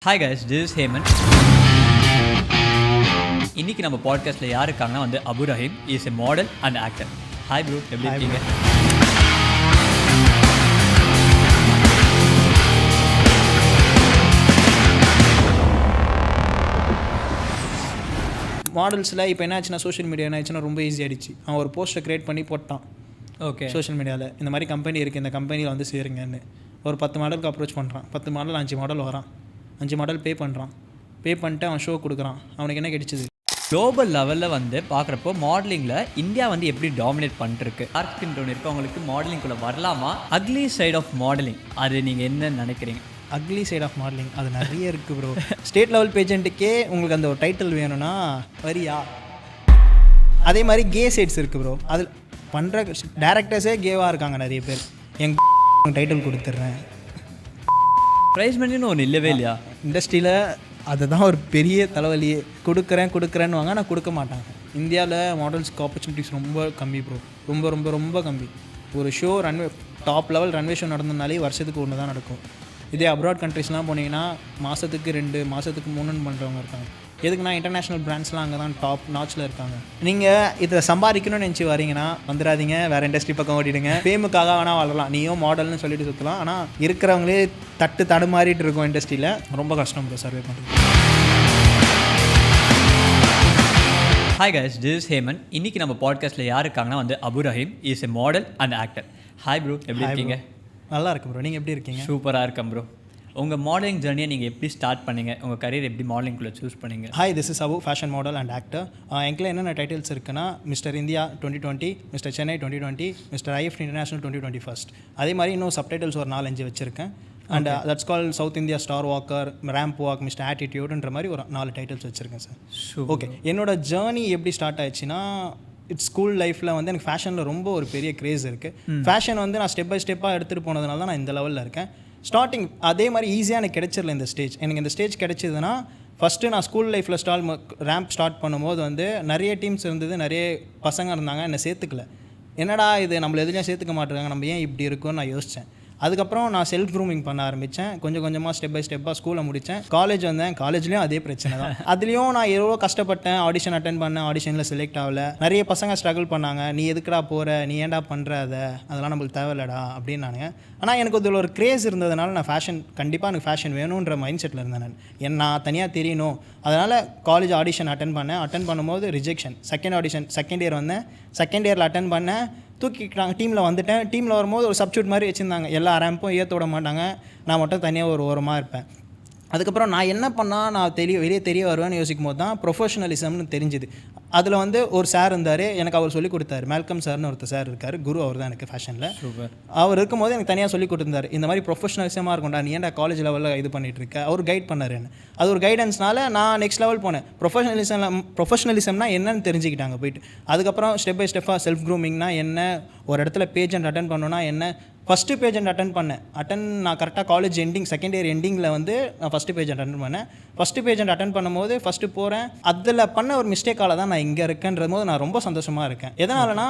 Hi guys, this is Hemant. இன்னைக்கு நம்ம பாட்காஸ்ட்டில் யார் இருக்காங்கன்னா வந்து Abu Rahim. Is a model and actor. Hi bro, எப்படி இருக்கீங்க? மாடல்ஸில் இப்போ என்ன ஆச்சுன்னா சோஷியல் மீடியா என்ன ஆச்சுன்னா ரொம்ப ஈஸி ஆகிடுச்சு. அவன் ஒரு போஸ்ட்டை க்ரியேட் பண்ணி போட்டான் ஓகே சோஷியல் மீடியாவில். இந்த மாதிரி கம்பெனி இருக்குது, இந்த கம்பெனியில் வந்து சேருங்கன்னு. ஒரு 10 மாடலுக்கு அப்ரோச் பண்ணுறான். 10 மாடல் 5 மாடல் வரான். 5 மாடல் பே பண்ணுறான். பே பண்ணிட்டு அவன் ஷோ கொடுக்குறான். அவனுக்கு என்ன கிடைச்சிது? குளோபல் லெவலில் வந்து பார்க்குறப்போ மாடலிங்கில் இந்தியா வந்து எப்படி டாமினேட் பண்ணிட்டுருக்கு. டார்க் ஸ்கின் டோன் இருக்கவங்களுக்கு மாடலிங்குள்ளே வரலாமா? அக்லி சைட் ஆஃப் மாடலிங், அது நீங்கள் என்ன நினைக்கிறீங்க? அக்லி சைட் ஆஃப் மாடலிங் அது நிறைய இருக்குது ப்ரோ. ஸ்டேட் லெவல் பேஜெண்ட்டுக்கே உங்களுக்கு அந்த ஒரு டைட்டில் வேணும்னா வரியா? அதே மாதிரி கே சைட்ஸ் இருக்குது ப்ரோ. அதில் பண்ணுற டேரக்டர்ஸே கேவாக இருக்காங்க நிறைய பேர். எங்கள் டைட்டில் கொடுத்துட்றேன். ப்ரைஸ் மணின்னு ஒன்று இல்லவே இல்லையா இண்டஸ்ட்ரியில்? அதுதான் ஒரு பெரிய தலைவலியே. கொடுக்குறேன்னு வாங்க, நான் கொடுக்க மாட்டாங்க. இந்தியாவில் மாடல்ஸ்க்கு ஆப்பர்ச்சுனிட்டிஸ் ரொம்ப கம்மி ப்ரோ. ரொம்ப ரொம்ப ரொம்ப கம்மி. ஒரு show runway top level runway show நடந்ததுனாலே வருஷத்துக்கு ஒன்று தான் நடக்கும். இதே அப்ராட் கண்ட்ரிஸ்லாம் போனீங்கன்னா மாதத்துக்கு 2 மாதத்துக்கு 3 பண்ணுறவங்க இருக்காங்க. எதுக்குன்னா இன்டர்நேஷ்னல் பிராண்ட்ஸ்லாம் அங்கே தான் டாப் நாச்சில் இருக்காங்க. நீங்கள் இதை சம்பாதிக்கணும்னு நினச்சி வரீங்கன்னா வந்துடாதீங்க, வேறு இண்டஸ்ட்ரி பக்கம் ஓட்டிடுங்க. ஃபேமுக்காக வேணால் வளரலாம், நீயும் மாடல்னு சொல்லிட்டு சுற்றலாம். ஆனால் இருக்கிறவங்களே தடுமாறிட்டு இருக்கும் இண்டஸ்ட்ரியில். ரொம்ப கஷ்டம் ப்ரோ சர்வே பண்ணுறது. Hi guys, this is Hemant. இன்னைக்கு நம்ம பாட்காஸ்ட்டில் யார் இருக்காங்கன்னா வந்து Abu Rahim. Is a model and actor. Hi bro, எப்படி இருக்கீங்க? நல்லா இருக்கு ப்ரோ. நீங்கள் எப்படி இருக்கீங்க? சூப்பராக இருக்கேன் ப்ரோ. உங்கள் மாடலிங் ஜர்னியை நீங்கள் எப்படி ஸ்டார்ட் பண்ணீங்க? உங்கள் கரியர் எப்படி மாடலிங்குள்ளே சூஸ் பண்ணீங்க? Hi, this is Abu, fashion model and actor. எங்கில் என்னென்ன டைட்டில்ஸ் இருக்குன்னா Mister India 2020, Mister Chennai 2020, Mister IF international 2021. அதே மாதிரி இன்னும் சப்டைட்டில்ஸ் ஒரு 4-5 வச்சுருக்கேன். And that's call South India star walker, ramp walk, Mister ஆட்டிடியூடுன்ற மாதிரி ஒரு 4 டைட்டில்ஸ் வச்சுருக்கேன் சார். ஓகே, என்னோட ஜேர்னி எப்படி ஸ்டார்ட் ஆயிடுச்சுன்னா, இட்ஸ் ஸ்கூல் லைஃப்பில் வந்து எனக்கு ஃபேஷனில் ரொம்ப ஒரு பெரிய க்ரேஸ் இருக்குது. ஃபேஷன் வந்து நான் ஸ்டெப் பை ஸ்டெப்பாக எடுத்துகிட்டு போனதுனால தான் நான் இந்த லெவலில் இருக்கேன். ஸ்டார்டிங் அதே மாதிரி ஈஸியாக எனக்கு கிடைச்சிடல இந்த ஸ்டேஜ். எனக்கு இந்த ஸ்டேஜ் கிடைச்சதுன்னா ஃபஸ்ட்டு நான் ஸ்கூல் லைஃப்பில் ரேம்ப் ஸ்டார்ட் பண்ணும்போது வந்து நிறைய டீம்ஸ் இருந்தது, நிறைய பசங்க இருந்தாங்க. என்னை சேர்த்துக்கல. என்னடா இது நம்மளை எதுலையும் சேர்த்துக்க மாட்டேறாங்க, நம்ம ஏன் இப்படி இருக்கும்னு நான் யோசித்தேன். அதுக்கப்புறம் நான் செல்ஃப் க்ரூமிங் பண்ண ஆரம்பித்தேன். கொஞ்சம் கொஞ்சமாக ஸ்டெப் பை ஸ்டெப்பாக ஸ்கூலை முடித்தேன். காலேஜ் வந்தேன். காலேஜ்லேயும் அதே பிரச்சனை தான். அதுலேயும் நான் எவ்வளோ கஷ்டப்பட்டேன். ஆடிஷன் அட்டன் பண்ணேன். ஆடிஷனில் செலக்ட் ஆகலை. நிறைய பசங்க ஸ்ட்ரகிள் பண்ணாங்க. நீ எதுக்குடா போகிற, நீ ஏன்டா பண்ணுற, அதெல்லாம் நம்மளுக்கு தேவையில்லடா அப்படின்னானுங்க. ஆனால் எனக்கு இதில் ஒரு க்ரேஸ் இருந்ததுனால நான் ஃபேஷன், கண்டிப்பாக எனக்கு ஃபேஷன் வேணுன்ற மைண்ட் செட்டில் இருந்தேன். நான் தனியாக தெரியணும். அதனால் காலேஜ் ஆடிஷன் அட்டன் பண்ணேன். அட்டன் பண்ணும்போது ரிஜெக்ஷன். செகண்ட் இயர் வந்தேன். செகண்ட் இயரில் அட்டன் பண்ணேன். தூக்கிட்டாங்க. டீமில் வந்துட்டேன். டீமில் வரும்போது ஒரு சப்ஸ்டியூட் மாதிரி வச்சுருந்தாங்க. எல்லா ரேம்பும் ஏற்ற விட மாட்டாங்க. நான் மட்டும் தனியாக ஒரு ஓரமாக இருப்பேன். அதுக்கப்புறம் நான் என்ன பண்ணால் நான் வெளியே தெரிய வருவேன்னு யோசிக்கும் போது தான் ப்ரொஃபஷனலிசம்னு தெரிஞ்சுது. அதில் வந்து ஒரு சார் இருந்தார், எனக்கு அவர் சொல்லிக் கொடுத்தாரு. மேல்கம் சார்னு ஒருத்தர் சார் இருக்கார், குரு அவர் தான் எனக்கு ஃபேஷனில். அவர் இருக்கும்போது எனக்கு தனியாக சொல்லிக் கொடுத்துருந்தார். இந்த மாதிரி ப்ரொஃபஷனலிசமாக இருக்கும்டா, நீ ஏன்டா காலேஜ் லெவலில் இது பண்ணிகிட்டு இருக்க. அவர் கைட் பண்ணார் என்ன. அது ஒரு கைடன்ஸ்னால நான் நெக்ஸ்ட் லெவல் போனேன். ப்ரொஃபஷனலிசம்னா என்னன்னு தெரிஞ்சுக்கிட்டாங்க போயிட்டு. அதுக்கப்புறம் ஸ்டெப் பை ஸ்டெப்பாக செல்ஃப் க்ரூமிங்னா என்ன, ஒரு இடத்துல பேஜெண்ட் அட்டன் பண்ணணும்னா என்ன. ஃபஸ்ட்டு பேஜெண்ட் அட்டன் பண்ணேன். நான் கரெக்டாக காலேஜ் செகண்ட் இயர் எண்டிங்கில் வந்து நான் ஃபஸ்ட்டு பேஜெண்ட் அட்டன் பண்ணேன். ஃபஸ்ட்டு பேஜெண்ட் அட்டன் பண்ணும்போது ஃபஸ்ட்டு போகிறேன். அதில் பண்ண ஒரு மிஸ்டேக்கால தான் நான் இங்கே இருக்கேன்றது போது நான் ரொம்ப சந்தோஷமாக இருக்கேன். எதனாலனா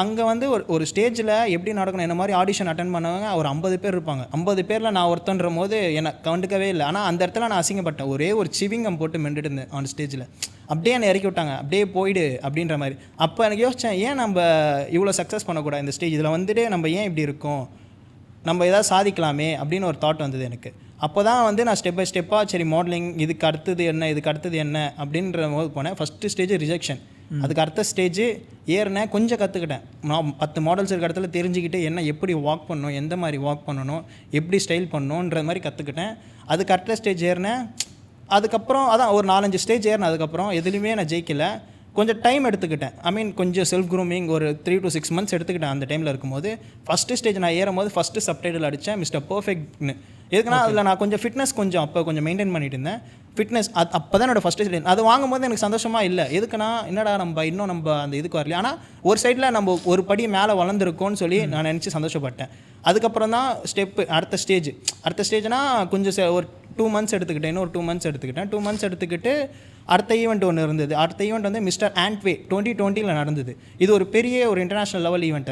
அங்கே வந்து ஒரு ஸ்டேஜில் எப்படி நடக்கணும், என்ன மாதிரி ஆடிஷன் அட்டன் பண்ணவங்க ஒரு 50 பேர் இருப்பாங்க. 50 பேரில் நான் ஒருத்தன்ற போது என்னை கண்டுக்கவே இல்லை. ஆனால் அந்த இடத்துல நான் அசிங்கப்பட்டேன். ஒரே ஒரு சிவிங்கம் போட்டு மெண்டுட்டு இருந்தேன் ஆன் ஸ்டேஜில். அப்படியே என்னை இறக்கி விட்டாங்க, அப்படியே போயிடு அப்படின்ற மாதிரி. அப்போ எனக்கு யோசித்தேன், ஏன் நம்ம இவ்வளோ சக்ஸஸ் பண்ணக்கூடாது இந்த ஸ்டேஜ், இதில் வந்துட்டு நம்ம ஏன் இப்படி இருக்கோம், நம்ம எதாவது சாதிக்கலாமே அப்படின்னு ஒரு தாட் வந்தது எனக்கு. அப்போ தான் வந்து நான் ஸ்டெப் பை ஸ்டெப்பாக சரி மாடலிங் இதுக்கு அடுத்தது என்ன அப்படின்ற போது போனேன். First stage rejection. அதுக்கு அடுத்த ஸ்டேஜ் ஏறினேன். கொஞ்சம் கற்றுக்கிட்டேன். நான் 10 மாடல்ஸ் இருக்க இடத்துல தெரிஞ்சுக்கிட்டு என்ன எப்படி வாக் பண்ணணும், எந்த மாதிரி வாக் பண்ணணும், எப்படி ஸ்டைல் பண்ணணுன்ற மாதிரி கற்றுக்கிட்டேன். அதுக்கு அடுத்த ஸ்டேஜ் ஏறினேன். அதுக்கப்புறம் அதான் ஒரு 4-5 ஸ்டேஜ் ஏறினேன். அதுக்கப்புறம் எதுலேயுமே நான் ஜெயிக்கலை. கொஞ்சம் டைம் எடுத்துக்கிட்டேன். கொஞ்சம் செல்ஃப் க்ரூமிங் ஒரு 3 to 6 months எடுத்துக்கிட்டேன். அந்த டைமில் இருக்கும்போது ஃபஸ்ட்டு ஸ்டேஜ் நான் ஏறும்போது ஃபஸ்ட்டு சப்டைட்டில் அடித்தேன் மிஸ்டர் பர்ஃபெக்ட்னு. எதுக்குன்னா அதில் நான் கொஞ்சம் ஃபிட்னஸ் அப்போ கொஞ்சம் மெயின்டைன் பண்ணிட்டு இருந்தேன். ஃபிட்னஸ் அப்போ தான் என்னோடய ஃபஸ்ட்டு ஸ்டேஜ். அது வாங்கும்போது எனக்கு சந்தோஷமாக இல்லை. எதுக்குன்னா என்னடா நம்ம அந்த இதுக்கு வரல. ஆனால் ஒரு சைடில் நம்ம ஒரு படி மேலே வளர்ந்துருக்கோன்னு சொல்லி நான் நினச்சி சந்தோஷப்பட்டேன். அதுக்கப்புறம் தான் அடுத்த ஸ்டேஜ்னால் கொஞ்சம் ஒரு 2 months எடுத்துக்கிட்டேன். இன்னும் ஒரு 2 months எடுத்துக்கிட்டேன். 2 months எடுத்துக்கிட்டு அடுத்த ஈவெண்ட் ஒன்று இருந்தது. அடுத்த ஈவெண்ட் வந்து மிஸ்டர் ஆண்ட்வே 2020 நடந்தது. இது ஒரு பெரிய ஒரு இன்டர்நேஷ்னல் லெவல் ஈவெண்ட்.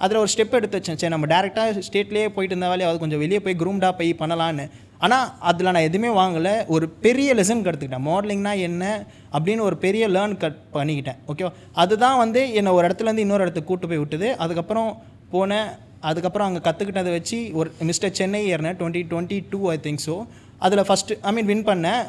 அதில் ஒரு ஸ்டெப் எடுத்து வச்சேன். சரி நம்ம டேரெக்டாக ஸ்டேட்லேயே போயிட்டு இருந்த வேலையை கொஞ்சம் வெளியே போய் க்ரூம்டாக போய் பண்ணலான்னு ஆனால் அதில் நான் எதுவுமே வாங்கலை. ஒரு பெரிய லெசன் கற்றுக்கிட்டேன். மாடலிங்னா என்ன அப்படின்னு ஒரு பெரிய லேர்ன் பண்ணிக்கிட்டேன். ஓகேவா, அதுதான் வந்து என்னை ஒரு இடத்துலேருந்து இன்னொரு இடத்துக்கு கூட்டு போய் விட்டுது. அதுக்கப்புறம் போனேன். அதுக்கப்புறம் அங்கே கற்றுக்கிட்டதை வச்சு ஒரு மிஸ்டர் சென்னை ஏறினேன் 2022 ஐ திங்க் ஸோ. அதில் வின் பண்ணேன்.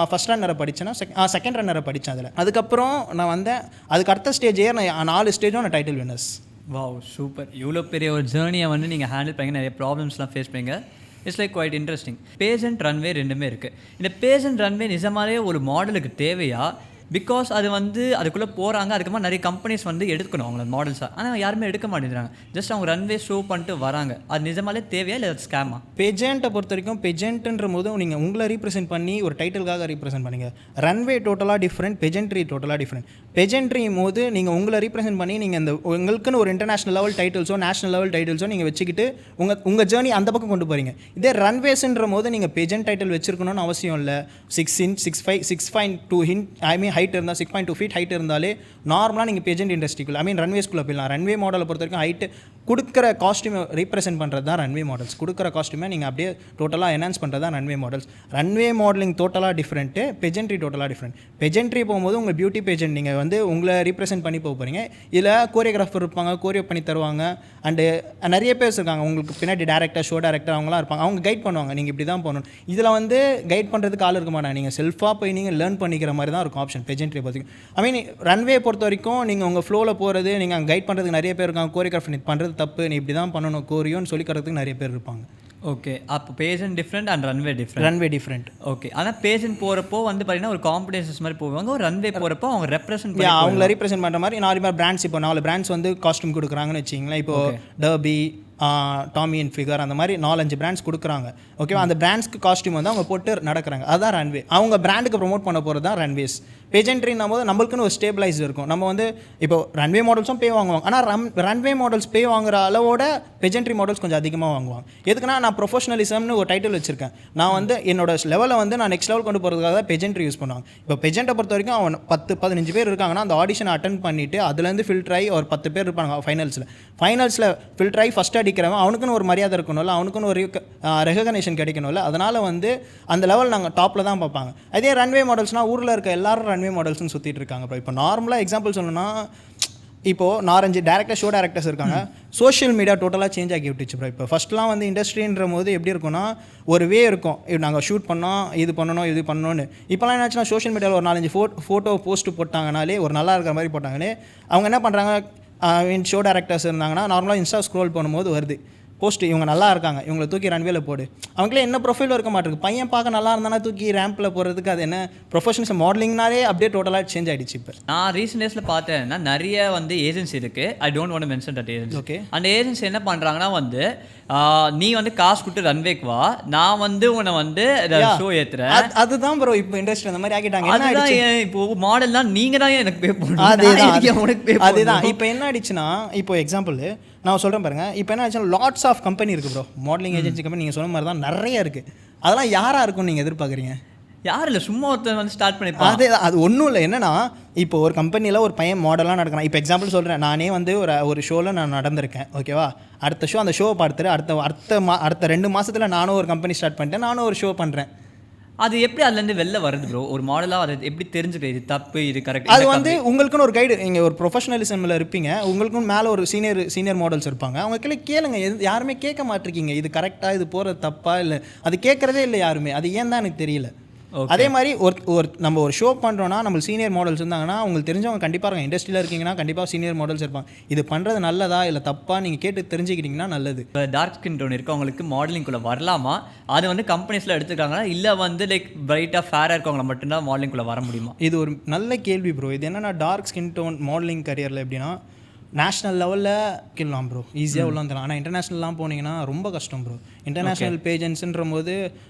ஃபஸ்ட் ரன்னரை படித்தேன்னா செகண்ட் ரன்னரை படித்தேன் அதில். அதுக்கப்புறம் நான் வந்தேன். அதுக்கு அடுத்த ஸ்டேஜ் நான் 4 ஸ்டேஜும் நான் டைட்டில் வின்னர்ஸ். Wow, super. இவ்வளோ பெரிய ஒரு ஜேர்னியை வந்து நீங்கள் ஹேண்டில் பண்ணி நிறைய ப்ராப்ளம்ஸ்லாம் ஃபேஸ் பண்ணீங்க. It's like quite interesting. Pageant runway ரெண்டுமே இருக்குது. இந்த பேஜெண்ட் ரன்வே நிஜமாலே ஒரு மாடலுக்கு தேவையா? பிகாஸ் அது வந்து அதுக்குள்ளே போகிறாங்க, அதுக்கப்புறம் நிறைய கம்பெனிஸ் வந்து எடுக்கணும் அவங்கள மாடல்ஸாக. ஆனால் யாருமே எடுக்க மாட்டேங்கிறாங்க. ஜஸ்ட் அவங்க ரன்வே ஷோ பண்ணிட்டு வராங்க. அது நிஜமாலே தேவையா இல்லை ஸ்கேமா? பேஜெண்ட்டை பொறுத்த வரைக்கும் பேஜெண்ட்டுன்ற போது நீங்கள் உங்களை ரீப்ரசென்ட் பண்ணி ஒரு டைட்டிலுக்காக ரீப்ரசென்ட் பண்ணிங்க. ரன்வே டோட்டலாக டிஃப்ரெண்ட், பேஜெண்ட்ரி டோட்டலாக டிஃப்ரெண்ட். பேஜெண்ட்ரி போது நீங்கள் உங்களை ரீப்ரசென்ட் பண்ணி நீங்கள் இந்த உங்களுக்குன்னு ஒரு இன்டர்நேஷனல் லெவல் டைட்டில்ஸோ நேஷனல் லெவல் டைட்டில்ஸோ நீங்கள் வச்சுக்கிட்டு உங்கள் ஜேர்னி அந்த பக்கம் கொண்டு போகிறீங்க. இதே ரன்வேஸ்ன்ற போது நீங்கள் பேஜெண்ட் டைட்டில் வச்சிருக்கணும்னு அவசியம் இல்லை. 6 inch 6.2 inch ஹைட் இருந்தால் 6.2 feet ஹைட் இருந்தாலே நார்மலாக நீங்கள் பேஜெண்ட் இண்டஸ்ட்ரிக்குள்ள ரன்வேஸ்குள்ளே போயிடலாம். ரன்வே மாடலை பொறுத்த வரைக்கும் ஹைட்டு கொடுக்குற காஸ்ட்யூமை ரீப்ரசென்ட் பண்ணுறது தான் ரன்வே மாடல்ஸ். கொடுக்குற காஸ்ட்யூமை நீங்கள் அப்படியே டோட்டலாக என்ஹான்ஸ் பண்ணுறது தான் ரன்வே மாடல்ஸ். ரன்வே மாடலிங் டோட்டலாக டிஃப்ரெண்ட்டு, பேஜெண்ட்ரி டோட்டலாக டிஃப்ரெண்ட். பேஜெண்ட்ரி போகும்போது உங்கள் பியூட்டி பேஜெண்ட் நீங்கள் வந்து உங்களை ரீப்ரசென்ட் பண்ணி போக போகிறீங்க. இதில் கோரியோகிராஃபர் இருப்பாங்க, கோரியோ பண்ணி தருவாங்க. அண்டு நிறைய பேர் இருக்காங்க உங்களுக்கு பின்னாடி டேரக்டர், ஷோ டேரக்டர் அவங்களாம் இருப்பாங்க. அவங்க கைட் பண்ணுவாங்க, நீங்கள் இப்படி தான் பண்ணணும். இதில் வந்து கைட் பண்ணுறதுக்கு ஆள் இருக்க மாட்டாங்க. நீங்கள் செல்ஃபாக போய் நீங்கள் லேர்ன் பண்ணிக்கிற மாதிரி தான் இருக்கும் ஆப்ஷன் பேஜெண்ட்ரி பொறுத்தவரைக்கும். ரன்வே பொறுத்த வரைக்கும் நீங்கள் உங்கள் ஃப்ளோவில் போகிறது, நீங்கள் அங்கே கைட் பண்ணுறதுக்கு நிறைய பேர் இருக்காங்க. கோரியோகிராஃபர் நீ பண்ணுறது தப்பு, நீ இப்படி தான் பண்ணணும் கோரியோன்னு சொல்லி தரதுக்கு நிறைய பேர் இருப்பாங்க. ஓகே, அப்போ pageant different and runway different. Runway different. Okay, ஆனால் பேஜெண்ட் போகிறப்போ வந்து பார்த்தீங்கன்னா ஒரு காம்படிஷன்ஸ் மாதிரி போவாங்க. ஒரு ரன்வே போகிறப்போ அவங்க ரெப்ரசென்ட் அவங்கள ரீப்ரசென்ட் பண்ணுற மாதிரி 4 பிராண்ட்ஸ். இப்போ 4 பிராண்ட்ஸ் வந்து காஸ்ட்யூம் கொடுக்குறாங்கன்னு வச்சிங்களேன். இப்போ டர்பி, டாமி அண்ட் ஃபிகர் அந்த மாதிரி 4-5 பிராண்ட்ஸ் கொடுக்குறாங்க. ஓகேவா, அந்த பிராண்ட்ஸ்க்கு காஸ்ட்யூம் வந்து அவங்க போட்டு நடக்கிறாங்க. அதுதான் ரன்வே. அவங்க பிராண்டுக்கு ப்ரொமோட் பண்ண போகிறது தான் ரன்வேஸ். பேஜெண்ட்ரின்னும் போது நம்மளுக்குன்னு ஒரு ஸ்டேபிளைஸ் இருக்கும். நம்ம வந்து இப்போ ரன்வே மாடல்ஸும் பே வாங்குவாங்க. ஆனால் ரன்வே மாடல்ஸ் பே வாங்குற அளவோட பேஜெண்ட்ரி மாடல்ஸ் கொஞ்சம் அதிகமாக வாங்குவாங்க. எதுக்குன்னா நான் ப்ரொஃபஷனலிசம்னு ஒரு டைட்டில் வச்சிருக்கேன். நான் வந்து என்னோட லெவலை வந்து நான் நெக்ஸ்ட் லெவல் கொண்டு போகிறதுக்காக தான் பேஜெண்ட்ரி யூஸ் பண்ணுவாங்க. இப்போ பேஜெண்ட்டை பொறுத்த வரைக்கும் அவன் 10-15 பேர் இருக்காங்கன்னா அந்த ஆடிஷன் அட்டன் பண்ணிவிட்டு அதுலேருந்து ஃபில்டர் ஆகி ஒரு 10 பேர் இருப்பாங்க ஃபைனல்ஸில் ஃபில்டர் ஆகி ஃபஸ்ட் அடிக்கிறவன் அவனுக்குன்னு ஒரு மரியாதை இருக்கணும்ல, அவனுக்குன்னு ஒரு ரெகக்னேஷன் கிடைக்கணும்ல. அதனால் வந்து அந்த லெவல் நாங்கள் டாப்பில் தான் பார்ப்பாங்க. அதே ரன்வே மாடல்ஸ்னால் ஊரில் இருக்க எல்லாரும் ரன்வே மாடல்ஸ்னு சுற்றிட்டு இருக்காங்க. இப்போ நார்மலாக எக்ஸாம்பிள் சொல்லணும்னா இப்போது 4-5 டேரக்டர், ஷோ டேரக்டர்ஸ் இருக்காங்க. சோஷியல் மீடியா டோட்டலாக சேஞ்ச் ஆகி விட்டுச்சு ப்ரோ. இப்போ ஃபஸ்ட்லாம் வந்து இண்டஸ்ட்ரின்ற போது எப்படி இருக்கும்னா ஒரு வே இருக்கும், நாங்கள் ஷூட் பண்ணோம், இது பண்ணணும்னு. இப்போலாம் என்னாச்சுன்னா சோஷியல் மீடியாவில் ஒரு 4-5 ஃபோட்டோ போஸ்ட்டு போட்டாங்கனாலே, ஒரு நல்லா இருக்கிற மாதிரி போட்டாங்களே, அவங்க என்ன பண்ணுறாங்க, ஷோ டேரக்டர்ஸ் இருந்தாங்கன்னா நார்மலாக இன்ஸ்டா ஸ்க்ரோல் பண்ணும்போது வருது போஸ்ட், இவங்க நல்லா இருக்காங்க, இவங்களை தூக்கி ரன்வேல போடு. அவங்களே என்ன ப்ரொஃபைலும் இருக்க மாட்டேருக்கு. பையன் பார்க்க நல்லா இருந்தானா தூக்கி ரேம்பில் போகிறதுக்கு அது என்ன ப்ரொஃபஷனல்ஸ் மாடலிங்னாலே அப்படியே டோட்டலாக சேஞ்ச் ஆகிடுச்சு. இப்போ நான் ரீசெண்ட் டேஸில் பார்த்தேன்னா நிறைய வந்து ஏஜென்சி இருக்குது. I don't want to mention that agency. Okay, அந்த ஏஜென்சி என்ன பண்ணுறாங்கன்னா வந்து நீ வந்து காசு கொடுத்து ரன்வேக்கு வா, நான் வந்து உன்னை வந்து ஷோ ஏற்றுறேன். அதுதான் ப்ரோ இப்போ இண்டஸ்ட்ரி அந்த மாதிரி ஆகிட்டாங்க. அதுதான் இப்போ மாடல் தான் நீங்கள் தான் எனக்கு பே பண்ணணும். அதுதான் இப்போ என்ன ஆயிடுச்சுன்னா, இப்போ எக்ஸாம்பிள் நான் சொல்கிறேன் பாருங்கள். இப்போ என்ன ஆச்சுன்னா லாட்ஸ் ஆஃப் கம்பெனி இருக்குது ப்ரோ. மாடலிங் ஏஜென்சி கம்பெனி நீங்கள் சொன்ன மாதிரி தான் நிறைய இருக்குது. அதெல்லாம் யாராக இருக்கும்னு நீங்கள் எதிர்பார்க்குறீங்க? யாரும் இல்லை, சும்மா ஒருத்தர் வந்து ஸ்டார்ட் பண்ணி. அது ஒன்றும் இல்லை. என்னன்னா இப்போ ஒரு கம்பெனியில் ஒரு பையன் மாடலாக நடக்கிறான். இப்போ எக்ஸாம்பிள் சொல்கிறேன், நானே வந்து ஒரு ஷோவில் நான் நடந்திருக்கேன். ஓகேவா, அடுத்த ஷோ அந்த ஷோவை பார்த்துட்டு அடுத்த 2 மாதத்தில் நானும் ஒரு கம்பெனி ஸ்டார்ட் பண்ணிட்டேன், நானும் ஒரு ஷோ பண்ணுறேன். அது எப்படி அதுலேருந்து வெளில வருது ப்ரோ? ஒரு மாடலாக அதை எப்படி தெரிஞ்சுக்க இது தப்பு இது கரெக்ட்? அது வந்து உங்களுக்குன்னு ஒரு கைடு, நீங்கள் ஒரு ப்ரொஃபஷனலிசமில் இருப்பீங்க, உங்களுக்கும் மேலே ஒரு சீனியர் மாடல்ஸ் இருப்பாங்க. அவங்க கீழே கேளுங்க. யாருமே கேட்க மாட்டிருக்கீங்க இது கரெக்டாக, இது போகிறது தப்பா இல்லை, அது கேட்குறதே இல்லை யாருமே. அது ஏன் தான் எனக்கு தெரியல. அதே மாதிரி நம்ம ஒரு ஷோ பண்ணுறோன்னா நம்ம சீனியர் மாடல்ஸ் இருந்தாங்கன்னா உங்களுக்கு தெரிஞ்சவங்க கண்டிப்பாக இருக்காங்க. இண்டஸ்ட்ரியில் இருக்கீங்கன்னா கண்டிப்பாக சீனியர் மாடல்ஸ் இருப்பாங்க. இது பண்ணுறது நல்லதா இல்லை தப்பா நீங்கள் கேட்டு தெரிஞ்சுக்கிட்டிங்கன்னா நல்லது. இப்போ டார்க் ஸ்கின் டோன் இருக்குது, அவங்களுக்கு மாடலிங்குள்ளே வரலாமா? அது வந்து கம்பெனிஸில் எடுத்துக்காங்கன்னா இல்லை வந்து லைக் பிரைட்டாக ஃபேராக இருக்கவங்கள மட்டும்தான் மாடலிங்குள்ளே வர முடியுமா? இது ஒரு நல்ல கேள்வி ப்ரோ. இது என்னென்னா டார்க் ஸ்கின் டோன் மாடலிங் கரியரில் எப்படின்னா நேஷ்னல் லெவலில் கிடலாம் ப்ரோ, ஈஸியாக உள்ள வந்துடலாம். ஆனால் இன்டர்நேஷ்னல்லாம் போனீங்கன்னா ரொம்ப கஷ்டம் ப்ரோ. இன்டர்நேஷ்னல் பேஜன்ஸுன்ற போது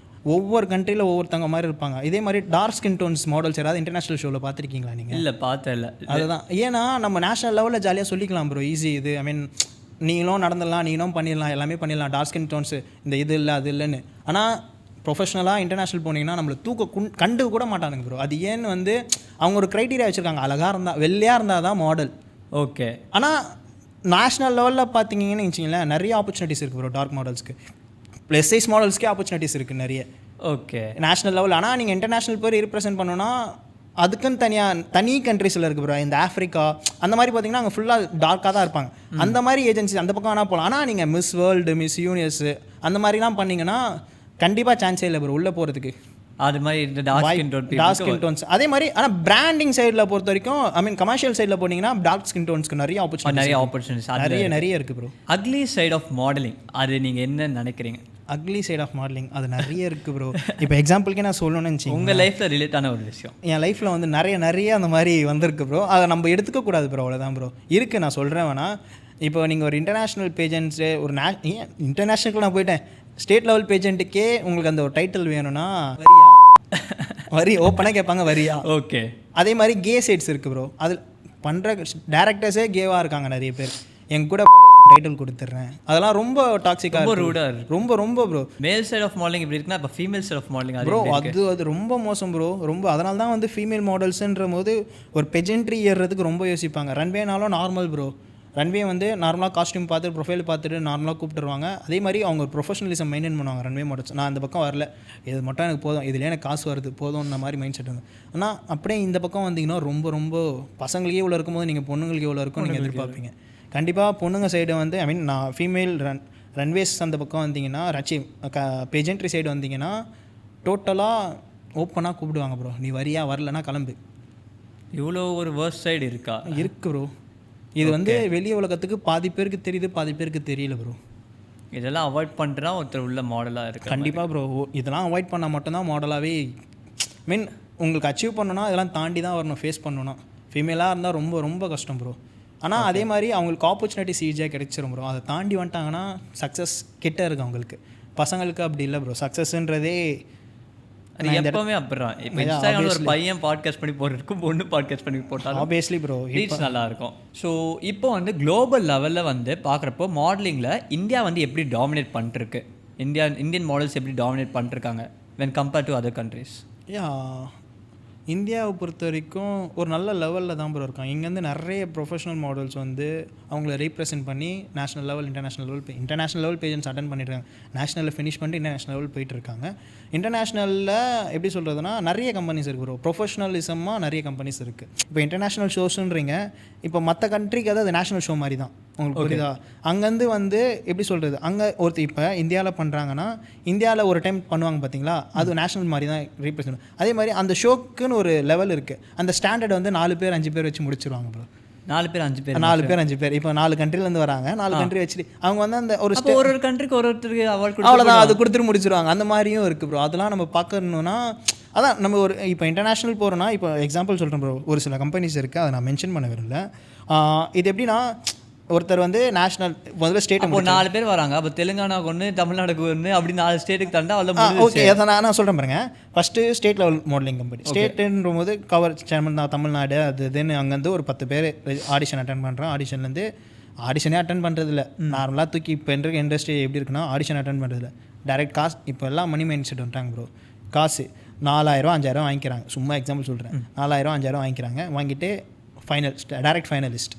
ஒவ்வொரு கண்ட்ரியில் ஒவ்வொருத்தங்க மாதிரி இருப்பாங்க. இதே மாதிரி டார்க் ஸ்கின் டோன்ஸ் மாடல்ஸ் யாராவது இன்டர்நேஷ்னல் ஷோவில் பார்த்துருக்கீங்களா நீங்கள்? இல்லை, பார்த்தேன் இல்லை. அதுதான் ஏன்னா நம்ம நேஷனல் லெவலில் ஜாலியாக சொல்லிக்கலாம் ப்ரோ, ஈஸி இது. நீங்களும் நடந்துடலாம், நீங்களும் பண்ணிடலாம், எல்லாமே பண்ணிடலாம். டார்க் ஸ்கின் டோன்ஸு இந்த இது இல்லை அது இல்லைன்னு. ஆனால் ப்ரொஃபஷனலாக இன்டர்நேஷ்னல் போனீங்கன்னா நம்மளை கண்டு கூட மாட்டானுங்க ப்ரோ. அது ஏன்னு வந்து அவங்க ஒரு க்ரைட்டீரியா வச்சுருக்காங்க, அழகாக இருந்தால் வெள்ளையாக இருந்தால் தான் மாடல். ஓகே, ஆனால் நேஷ்னல் லெவலில் பார்த்தீங்கன்னு வச்சிங்களேன் நிறைய ஆப்பர்ச்சுனிட்டிஸ் இருக்குது ப்ரோ டார்க் மாடல்ஸ்க்கு. ப்ளஸ் சைஸ் மாடல்ஸ்க்கே ஆப்பர்ச்சுனிட்டிஸ் இருக்குது நிறைய ஓகே. National level. ஆனால் நீங்கள் இன்டர்நேஷ்னல் போய் ரீப்ரசென்ட் பண்ணோன்னா அதுக்குன்னு தனி கண்ட்ரீஸில் இருக்குது ப்ரோ. இந்த ஆஃப்ரிக்கா அந்த மாதிரி பார்த்தீங்கன்னா அங்கே ஃபுல்லாக டார்க்காக தான் இருப்பாங்க. அந்த மாதிரி ஏஜென்சி அந்த பக்கம் வேணால் போகலாம். ஆனால் நீங்கள் மிஸ் வேர்ல்டு, மிஸ் யூனிவர்ஸு அந்த மாதிரிலாம் பண்ணிங்கன்னா கண்டிப்பாக சான்ஸே இல்லை ப்ரோ உள்ளே போகிறதுக்கு. அது மாதிரி இந்த டார்க் ஸ்கின் டோன்ஸ் அதே மாதிரி. ஆனால் பிராண்டிங் சைடில் பொறுத்த வரைக்கும் ஐ மீன் கமர்ஷியல் சைடில் போனீங்கன்னா டார்க் ஸ்கின் டோன்ஸ்க்கு நிறைய ஆப்பர்ச்சுனிட்டிஸ் நிறைய இருக்குது bro. Ugly side of modelling அது நீங்கள் என்ன நினைக்கிறீங்க? அக்லி சைட் ஆஃப் மாடலிங் அது நிறைய இருக்குது ப்ரோ. இப்போ எக்ஸாம்பிளுக்கே நான் சொல்லணும்னு வச்சு உங்கள் லைஃப்பில் ரிலேட்டான ஒரு விஷயம் என் லைஃப்பில் வந்து நிறைய அந்த மாதிரி வந்திருக்கு ப்ரோ. அதை நம்ம எடுத்துக்கக்கூடாது ப்ரோ, அவ்வளோதான் ப்ரோ. இருக்குது நான் சொல்கிறேன் வேணா. இப்போ நீங்கள் ஒரு இன்டர்நேஷ்னல் பேஜெண்ட்ஸு ஒரு இன்டர்நேஷ்னலுக்கு நான் போயிட்டேன். ஸ்டேட் லெவல் பேஜெண்ட்டுக்கே உங்களுக்கு அந்த ஒரு டைட்டில் வேணும்னா வரி ஓப்பனாக கேட்பாங்க வரியா. ஓகே. அதே மாதிரி கே சைட்ஸ் இருக்குது ப்ரோ. அது பண்ணுற டேரக்டர்ஸே கேவாக இருக்காங்க நிறைய பேர். என் கூட டைட்டில் கொடுத்துட்றேன். அதெல்லாம் ரொம்ப டாக்ஸிக்காக, ரொம்ப ரூடாக இருக்குது. ரொம்ப ப்ரோ. மேல் சைட் ஆஃப் மாடலிங் இப்படி இருக்குன்னா இப்போ female side of modelling bro அது ரொம்ப மோசம் ப்ரோ. ரொம்ப அதனால தான் வந்து ஃபீமேல் மாடல்ஸுன்ற போது ஒரு பெஜென்ட்ரி ஏறுறதுக்கு ரொம்ப யோசிப்பாங்க. ரன்வேனாலும் நார்மல் ப்ரோ. ரன்வே வந்து நார்மலாக காஸ்ட்யூம் பார்த்துட்டு ப்ரொஃபைல் பார்த்துட்டு நார்மலாக கூப்பிட்டுருவாங்க. அதே மாதிரி அவங்க ஒரு ப்ரொஃபஷனலிசம் மெயின்டைன் பண்ணுவாங்க ரன்வே மாடல்ஸ். நான் அந்த பக்கம் வரல, இது மட்டும் எனக்கு போதும், இதுலேயே எனக்கு காசு வருது போதும்ன்ற மாதிரி மைண்ட் செட் வந்து. ஆனால் அப்படியே இந்த பக்கம் வந்தீங்கன்னா ரொம்ப பசங்களுக்கே இவ்வளோ இருக்கும்போது நீங்கள் பொண்ணுங்களுக்கு எவ்வளோ இருக்கும் நீங்கள் எதிர்பார்ப்பீங்க. கண்டிப்பாக பொண்ணுங்க சைடு வந்து ஐ மீன் நான் ஃபீமேல் ரன்வேஸ் அந்த பக்கம் வந்தீங்கன்னா பேஜென்ட்ரி சைடு வந்தீங்கன்னா டோட்டலாக ஓப்பனாக கூப்பிடுவாங்க ப்ரோ. நீ வரியா, வரலன்னா கிளம்பு. இவ்வளோ ஒரு வேர்ஸ்ட் சைடு இருக்கா? இருக்குது ப்ரோ. இது வந்து வெளிய உலகத்துக்கு பாதி பேருக்கு தெரியுது, பாதி பேருக்கு தெரியல ப்ரோ. இதெல்லாம் அவாய்ட் பண்ணுறா ஒருத்தர் உள்ள மாடலாக இருக்குது. கண்டிப்பாக ப்ரோ. இதெல்லாம் அவாய்ட் பண்ணால் மட்டும்தான் மாடலாகவே மீன் உங்களுக்கு அச்சீவ் பண்ணணும்னா இதெல்லாம் தாண்டி தான் வரணும். ஃபேஸ் பண்ணணும்னா ஃபீமேலாக இருந்தால் ரொம்ப கஷ்டம் ப்ரோ. ஆனால் அதே மாதிரி அவங்களுக்கு ஆப்பர்ச்சுனிட்டிஸ் ஈஸியாக கிடைச்சிரும் ப்ரோ. அதை தாண்டி வந்துட்டாங்கன்னா சக்ஸஸ் கிட்ட இருக்குது அவங்களுக்கு. பசங்களுக்கு அப்படி இல்லை ப்ரோ. சக்ஸஸ்ன்றதே எப்பவுமே அப்படிதான். இப்போ இன்ஸ்டாகிராமில் ஒரு பையன் பாட்காஸ்ட் பண்ணி போடுறதுக்கும் பொண்ணு பாட்காஸ்ட் பண்ணி போட்டாலும் ஆப்வியஸ்லி ப்ரோ ரீச் நல்லாயிருக்கும். ஸோ இப்போ வந்து குளோபல் லெவலில் வந்து பார்க்குறப்போ மாடலிங்கில் இந்தியா வந்து எப்படி டாமினேட் பண்ணிட்டுருக்கு, இந்தியன் மாடல்ஸ் எப்படி டாமினேட் பண்ணிட்டுருக்காங்க when compared to other countries? இந்தியாவை பொறுத்த வரைக்கும் ஒரு நல்ல லெவலில் தான் ப்ரோ இருக்காங்க. இங்கேருந்து நிறைய ப்ரொஃபஷனல் மாடல்ஸ் வந்து அவங்கள ரீப்ரசென்ட் பண்ணி national level international level pageants attend பண்ணியிருக்காங்க. நேஷனலில் ஃபினிஷ் பண்ணிட்டு இன்டர்நேஷ்னல் லெவல் போயிட்டுருக்காங்க. இன்டர்நேஷ்னலில் எப்படி சொல்கிறதுனா நிறைய கம்பெனிஸ் இருக்குது ப்ரோ. ப்ரொஃபஷனலிசமாக நிறைய கம்பெனிஸ் இருக்குது. இப்போ இன்டர்நேஷ்னல் ஷோஸுன்றீங்க, இப்போ மற்ற கண்ட்ரிக்கு அது நேஷனல் ஷோ மாதிரி தான். உங்களுக்கு புரியுதா? அங்கேருந்து வந்து எப்படி சொல்கிறது, அங்கே ஒருத்தர் இப்போ இந்தியாவில் பண்ணுறாங்கன்னா இந்தியாவில் ஒரு டைம் பண்ணுவாங்க பார்த்தீங்களா, அது நேஷனல் மாதிரி தான் ரீப்ரசென்ட். அதே மாதிரி அந்த ஷோக்குன்னு ஒரு லெவல் இருக்குது. அந்த ஸ்டாண்டர்ட் வந்து 4 பேர் 5 பேர் வச்சு முடிச்சிருவாங்க ப்ரோ. 4 பேர் 5 பேர் இப்போ 4 கண்ட்ரிலேருந்து வராங்க. 4 கண்ட்ரி வச்சுட்டு அவங்க வந்து அந்த ஒரு கண்ட்ரிக்கு ஒருத்தருக்கு அவார்ட் அவ்வளோதான், அது கொடுத்துட்டு முடிச்சிருவாங்க. அந்த மாதிரியும் இருக்குது ப்ரோ. அதெல்லாம் நம்ம பார்க்கணுன்னா அதான் நம்ம ஒரு இப்போ இன்டர்நேஷ்னல் போகிறோன்னா இப்போ எக்ஸாம்பிள் சொல்கிறேன் ப்ரோ. ஒரு சில கம்பெனிஸ் இருக்குது, அதை நான் மென்ஷன் பண்ண விரும்பல. இது எப்படின்னா ஒருத்தர் வந்து நேஷனல் முதல்ல ஸ்டேட் 4 பேர் வராங்க. அப்போ தெலுங்கானாவுக்கு ஒன்று, தமிழ்நாடுக்கு ஒன்று, அப்படி 4 ஸ்டேட்டுக்கு தண்டா அவ்வளோ. ஓகே, அதை நான் சொல்கிறேன் பாருங்க. First state level modelling company. ஸ்டேட்டுன்ற போது தமிழ்நாடு அது இதுன்னு அங்கேருந்து ஒரு 10 பேர் ஆடிஷன் அட்டன் பண்ணுறோம். ஆடிஷன்லேருந்து ஆடிஷனே அட்டன் பண்ணுறதில்ல. நார்மலாக தூக்கி இப்போ இண்டஸ்ட்ரி எப்படி இருக்குன்னா ஆடிஷன் அட்டன் பண்ணுறதில்ல, டேரெக்ட் காசு. இப்போ எல்லாம் மணி மைண்ட் செட் வந்துட்டாங்க ப்ரோ. காசு 4000 5000 வாங்கிக்கிறாங்க. சும்மா எக்ஸாம்பிள் சொல்கிறேன். 4000 5000 வாங்கிக்கிறாங்க. வாங்கிட்டு டேரெக்ட் ஃபைனலிஸ்ட்.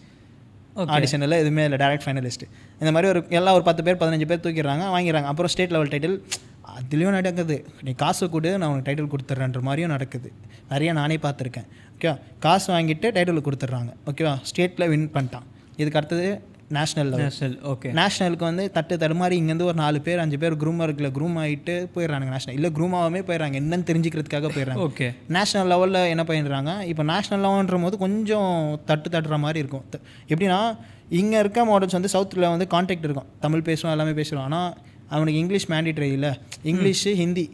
ஆடிஷனில் எதுவுமே இல்லை, டேரெக்ட் ஃபைனலிஸ்ட். இந்த மாதிரி ஒரு 10 பேர் 15 பேர் தூக்கிடுறாங்க, வாங்கிடுறாங்க. அப்புறம் ஸ்டேட் லெவல் டைட்டில் அதுலேயும் நடக்குது. நீ காசு கொடு, நான் உனக்கு டைட்டில் கொடுத்துட்றேன்ற மாதிரியும் நடக்குது. நிறைய நானே பார்த்துருக்கேன். ஓகேவா? காசு வாங்கிட்டு டைட்டில் கொடுத்துட்றாங்க. ஓகேவா? ஸ்டேட்டில் வின் பண்ணிட்டான். இதுக்கு அடுத்தது நேஷனல் லெவல். ஓகே, நேஷனலுக்கு வந்து தடுமாறி இங்கேருந்து ஒரு 4 பேர் 5 பேர் க்ரூம் ஆகிட்டு போயிடுறாங்க. நேஷனல் இல்லை க்ரூமாகவே போயிடுறாங்க, என்னன்னு தெரிஞ்சுக்கிறதுக்காக போயிடுறாங்க. ஓகே, நேஷனல் லெவலில் என்ன பண்ணிடுறாங்க? இப்போ நேஷனல் லெவல்ன்ற போது கொஞ்சம் தட்டுற மாதிரி இருக்கும். எப்படின்னா இங்கே இருக்க மாடல்ஸ் வந்து சவுத்தில் வந்து கான்டாக்ட் இருக்கும், தமிழ் பேசுவோம், எல்லாமே பேசுவோம். ஆனால் அவனுக்கு இங்கிலீஷ் மேண்டிட்ரி இல்லை. இங்கிலீஷு ஹிந்தி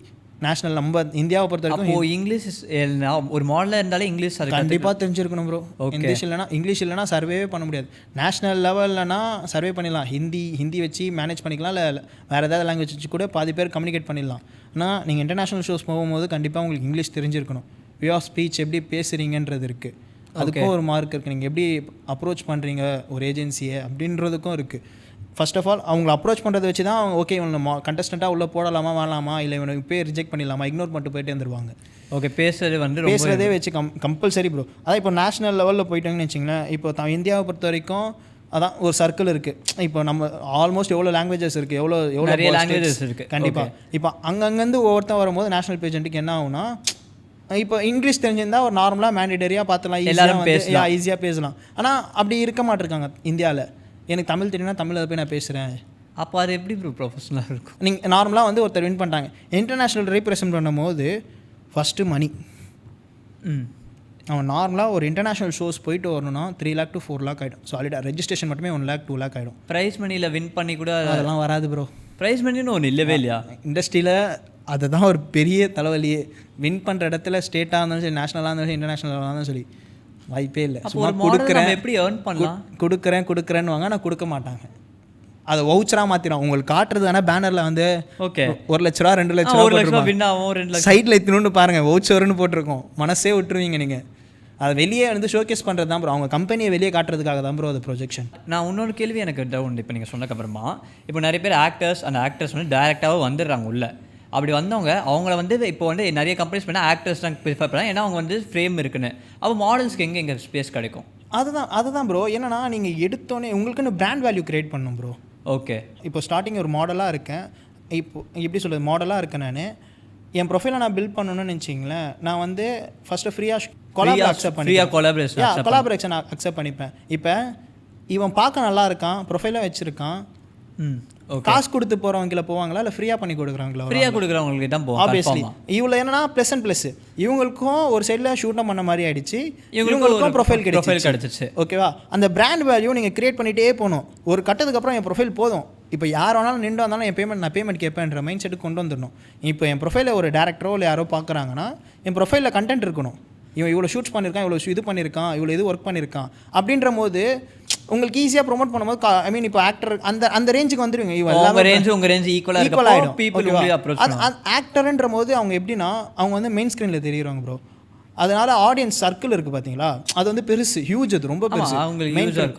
நேஷனல் நம்ம இந்தியாவை பொறுத்த வரைக்கும் இங்கிலீஷ் ஒரு மாடலாக இருந்தாலே இங்கிலீஷ் கண்டிப்பாக தெரிஞ்சிருக்கணும் ப்ரோ. இங்கிலீஷ் இல்லைனா சர்வேவே பண்ண முடியாது. நேஷனல் லெவல்லனா சர்வே பண்ணிடலாம். ஹிந்தி வச்சு மேனேஜ் பண்ணிக்கலாம், இல்லை வேறு ஏதாவது லாங்குவேஜ் வச்சு கூட பாதி பேர் கம்யூனிகேட் பண்ணிடலாம். ஆனால் நீங்கள் இன்டர்நேஷ்னல் ஷோஸ் போகும்போது கண்டிப்பாக உங்களுக்கு இங்கிலீஷ் தெரிஞ்சிருக்கணும். வே ஆஃப் ஸ்பீச் எப்படி பேசுகிறீங்கன்றது இருக்குது, அதுக்கும் ஒரு மார்க் இருக்குது. நீங்கள் எப்படி அப்ரோச் பண்ணுறீங்க ஒரு ஏஜென்சியை அப்படின்றதுக்கும் இருக்குது. ஃபர்ஸ்ட் ஆஃப் ஆல் அவங்களை அப்ரோச் பண்ணுறதை வச்சு தான் ஓகே இவனை கண்டஸ்டண்ட்டாக உள்ளே போடலாமா வேணாமா, இல்லை இவனுக்கு போய் ரிஜெக்ட் பண்ணிடலாமா, இக்னோர் பண்ணிட்டு போயிட்டே வந்துருவாங்க. ஓகே, பேசுகிறதே வச்சு கம்பல்சரி ப்ரோ. அதான் இப்போ நேஷனல் லெவலில் போயிட்டாங்கன்னு வச்சிங்களேன். இப்போ இந்தியாவை பொறுத்த வரைக்கும் அதான் ஒரு சர்க்கிள் இருக்குது. இப்போ நம்ம ஆல்மோஸ்ட் எவ்வளோ லாங்குவேஜஸ் இருக்குது, எவ்வளோ நிறைய லாங்குவேஜஸ் இருக்குது. கண்டிப்பாக. இப்போ அங்கங்கேருந்து ஒவ்வொருத்தன் வரும்போது நேஷனல் பேஜெண்ட்டுக்கு என்ன ஆகும்னா, இப்போ இங்கிலீஷ் தெரிஞ்சிருந்தா ஒரு நார்மலாக மேண்டிடரியாக பார்த்துலாம், ஈஸியாக பேசலாம். ஆனால் அப்படி இருக்க மாட்டிருக்காங்க இந்தியாவில். எனக்கு தமிழ் தெரியும்னா தமிழில் போய் நான் பேசுகிறேன். அப்போ அது எப்படி ப்ரொஃபஷனலாக இருக்கும்? நீங்கள் நார்மலாக வந்து ஒருத்தர் வின் பண்ணிட்டாங்க, இன்டர்நேஷ்னல் ரீப்ரசென்ட் பண்ணும்போது ஃபஸ்ட்டு மணி. அவன் நார்மலாக ஒரு இன்டர்நேஷ்னல் ஷோஸ் போயிட்டு வரணும்னா 3 lakh to 4 lakh ஆகிடும். சாலிடாக ரெஜிஸ்ட்ரேஷன் மட்டுமே 1 lakh 2 lakh ஆகிடும். ப்ரைஸ் மணியில் வின் பண்ணி கூட அதெல்லாம் வராது ப்ரோ. ப்ரைஸ் மணின்னு ஒன்று இல்லவே இல்லையா இண்டஸ்ட்ரியில்? அதுதான் ஒரு பெரிய தலைவலியே. வின் பண்ணுற இடத்துல ஸ்டேட்டாக இருந்தாலும் சரி, நேஷனலாக இருந்தாலும் சரி, இன்டர்நேஷ்னலாக இருந்தாலும் சரி, வாய்ப்பே இல்லை. சும்மா கொடுக்குறேன், எப்படி ஏர்ன் பண்ணலாம், கொடுக்குறேன்னு வாங்க, ஆனால் கொடுக்க மாட்டாங்க. அதை வவுச்சராக மாற்றிடும். உங்களுக்கு காட்டுறது ஆனால் பேனரில் வந்து ஓகே 1 லட்ச ரூபா 2 லட்ச ரூபா வின் ஆகும், 2 லட்சம் சைடில் எத்தணுன்னு பாருங்கள், வவுச்சர்னு போட்டிருக்கோம். மனசே விட்டுருவீங்க நீங்கள். அதை வெளியே வந்து ஷோகேஸ் பண்ணுறது தான் ப்ரோ, அவங்க கம்பெனியை வெளியே காட்டுறதுக்காக தான் ப்ரோ அது ப்ரொஜெக்ஷன். நான் இன்னொரு கேள்வி எனக்கு டவுன். இப்போ நீங்கள் சொன்னக்கப்புறமா இப்போ நிறைய பேர் ஆக்டர்ஸ் வந்து டேரெக்டாக வந்துடுறாங்க உள்ள. அப்படி வந்தவங்க அவங்கள வந்து இப்போ வந்து நிறைய கம்பெனிஸ் பண்ணால் ஆக்டர்ஸ் தான் ப்ரிஃபர் பண்ணால், ஏன்னா அவங்க வந்து ஃப்ரேம் இருக்குன்னு. அப்போ மாடல்ஸ்க்கு எங்கே ஸ்பேஸ் கிடைக்கும்? அதுதான் ப்ரோ. என்னன்னா நீங்கள் எடுத்தோன்னே உங்களுக்குன்னு பிராண்ட் வேல்யூ கிரியேட் பண்ணணும் ப்ரோ. ஓகே, இப்போ ஸ்டார்டிங் ஒரு மாடலாக இருக்கேன், இப்போ எப்படி சொல்கிறது, மாடலாக இருக்கேன் நான். என் ப்ரொஃபைலை நான் பில்ட் பண்ணணும்னு நினச்சிங்களேன், நான் வந்து ஃபஸ்ட்டு கொலாபரேஷன் அக்செப்ட் பண்ணிப்பேன். இப்போ இவன் பார்க்க நல்லா இருக்கான், ப்ரொஃபைலாக வச்சுருக்கான், காசு கொடுத்து போகிறவங்கள போவாங்களா இல்லை ஃப்ரீயாக பண்ணி கொடுக்குறாங்களா? ஃப்ரீயாக கொடுக்குறவங்களுக்கு தான் போகும். ஆப்வியஸ்லி இவ்வளோ என்னன்னா ++, இவங்களுக்கும் ஒரு சைடில் ஷூட்டம் பண்ண மாதிரி ஆயிடுச்சு, இவங்களுக்கும் ப்ரொஃபைல் கிடைச்சிச்சு. ஓகேவா? அந்த பிராண்ட் வேல்யூ நீங்கள் கிரியேட் பண்ணிகிட்டே போகணும். ஒரு கட்டத்துக்கு அப்புறம் என் ப்ரொஃபைல் போதும், இப்போ யார் வேணாலும் நின்று வந்தாலும் நான் பேமெண்ட் கேட்பேன்ற மைண்ட் செட்டுக்கு கொண்டு வந்துடணும். இப்போ என் ப்ரொஃபைலில் ஒரு டேரக்டரோ இல்லை யாரோ பார்க்குறாங்கன்னா என் ப்ரொஃபைலில் கண்டென்ட் இருக்கணும். இவன் இவ்வளோ ஷூட்ஸ் பண்ணியிருக்கான், இவ்வளோ இது பண்ணியிருக்கான், இவ்வளோ இது ஒர்க் பண்ணியிருக்கான் அப்படின்ற போது உங்களுக்கு ஈஸியாக ப்ரொமோட் பண்ணும்போது, ஐ மீன் இப்போ ஆக்டர் அந்த ரேஞ்சுக்கு வந்துடுவீங்க. உங்கள் ரேஞ்ச் ஈக்குவலாக ஆகிடும். ஆக்டர்ன்ற போது அவங்க எப்படின்னா அவங்க வந்து மெயின் ஸ்க்ரீனில் தெரியுறாங்க ப்ரோ. அதனால ஆடியன்ஸ் சர்க்கிள் இருக்குது பார்த்தீங்களா, அது வந்து பெருசு, ஹியூஜ், அது ரொம்ப பெருசு.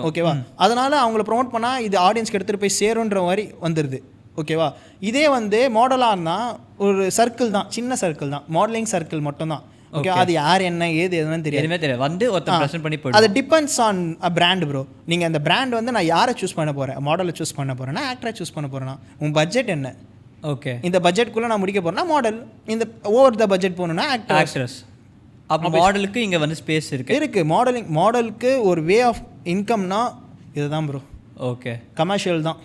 ஓகேவா? அதனால அவங்கள ப்ரொமோட் பண்ணால் இது ஆடியன்ஸ்க்கு எடுத்துகிட்டு போய் சேருன்ற மாதிரி வந்துடுது. ஓகேவா? இதே வந்து மாடலாக இருந்தால் ஒரு சர்க்கிள் தான், சின்ன சர்க்கிள் தான், மாடலிங் சர்க்கிள் மட்டும்தான். ஓகே, அது யார் என்ன ஏது எதுன்னு தெரியாது. வந்து ஒருத்தர் ப்ரெசென்ட் பண்ணி போய்டும். அது depends on a brand bro. நீங்கள் அந்த பிராண்ட் வந்து நான் யாரை சூஸ் பண்ண போகிறேன், மாடலை சூஸ் பண்ண போகிறேன்னா, ஆக்டரை சூஸ் பண்ண போகிறேன்னா, உன் பட்ஜெட் என்ன, ஓகே இந்த பட்ஜெட்குள்ளே நான் முடிக்க போகிறேன்னா மாடல், இந்த ஓவர் த பட்ஜெட் போகணுன்னா ஆக்ட்ரஸ். அப்போ மாடலுக்கு இங்கே வந்து ஸ்பேஸ் இருக்குது. மாடலுக்கு ஒரு வே ஆஃப் இன்கம்னா இதுதான் ப்ரோ. ஓகே, கமர்ஷியல் தான்.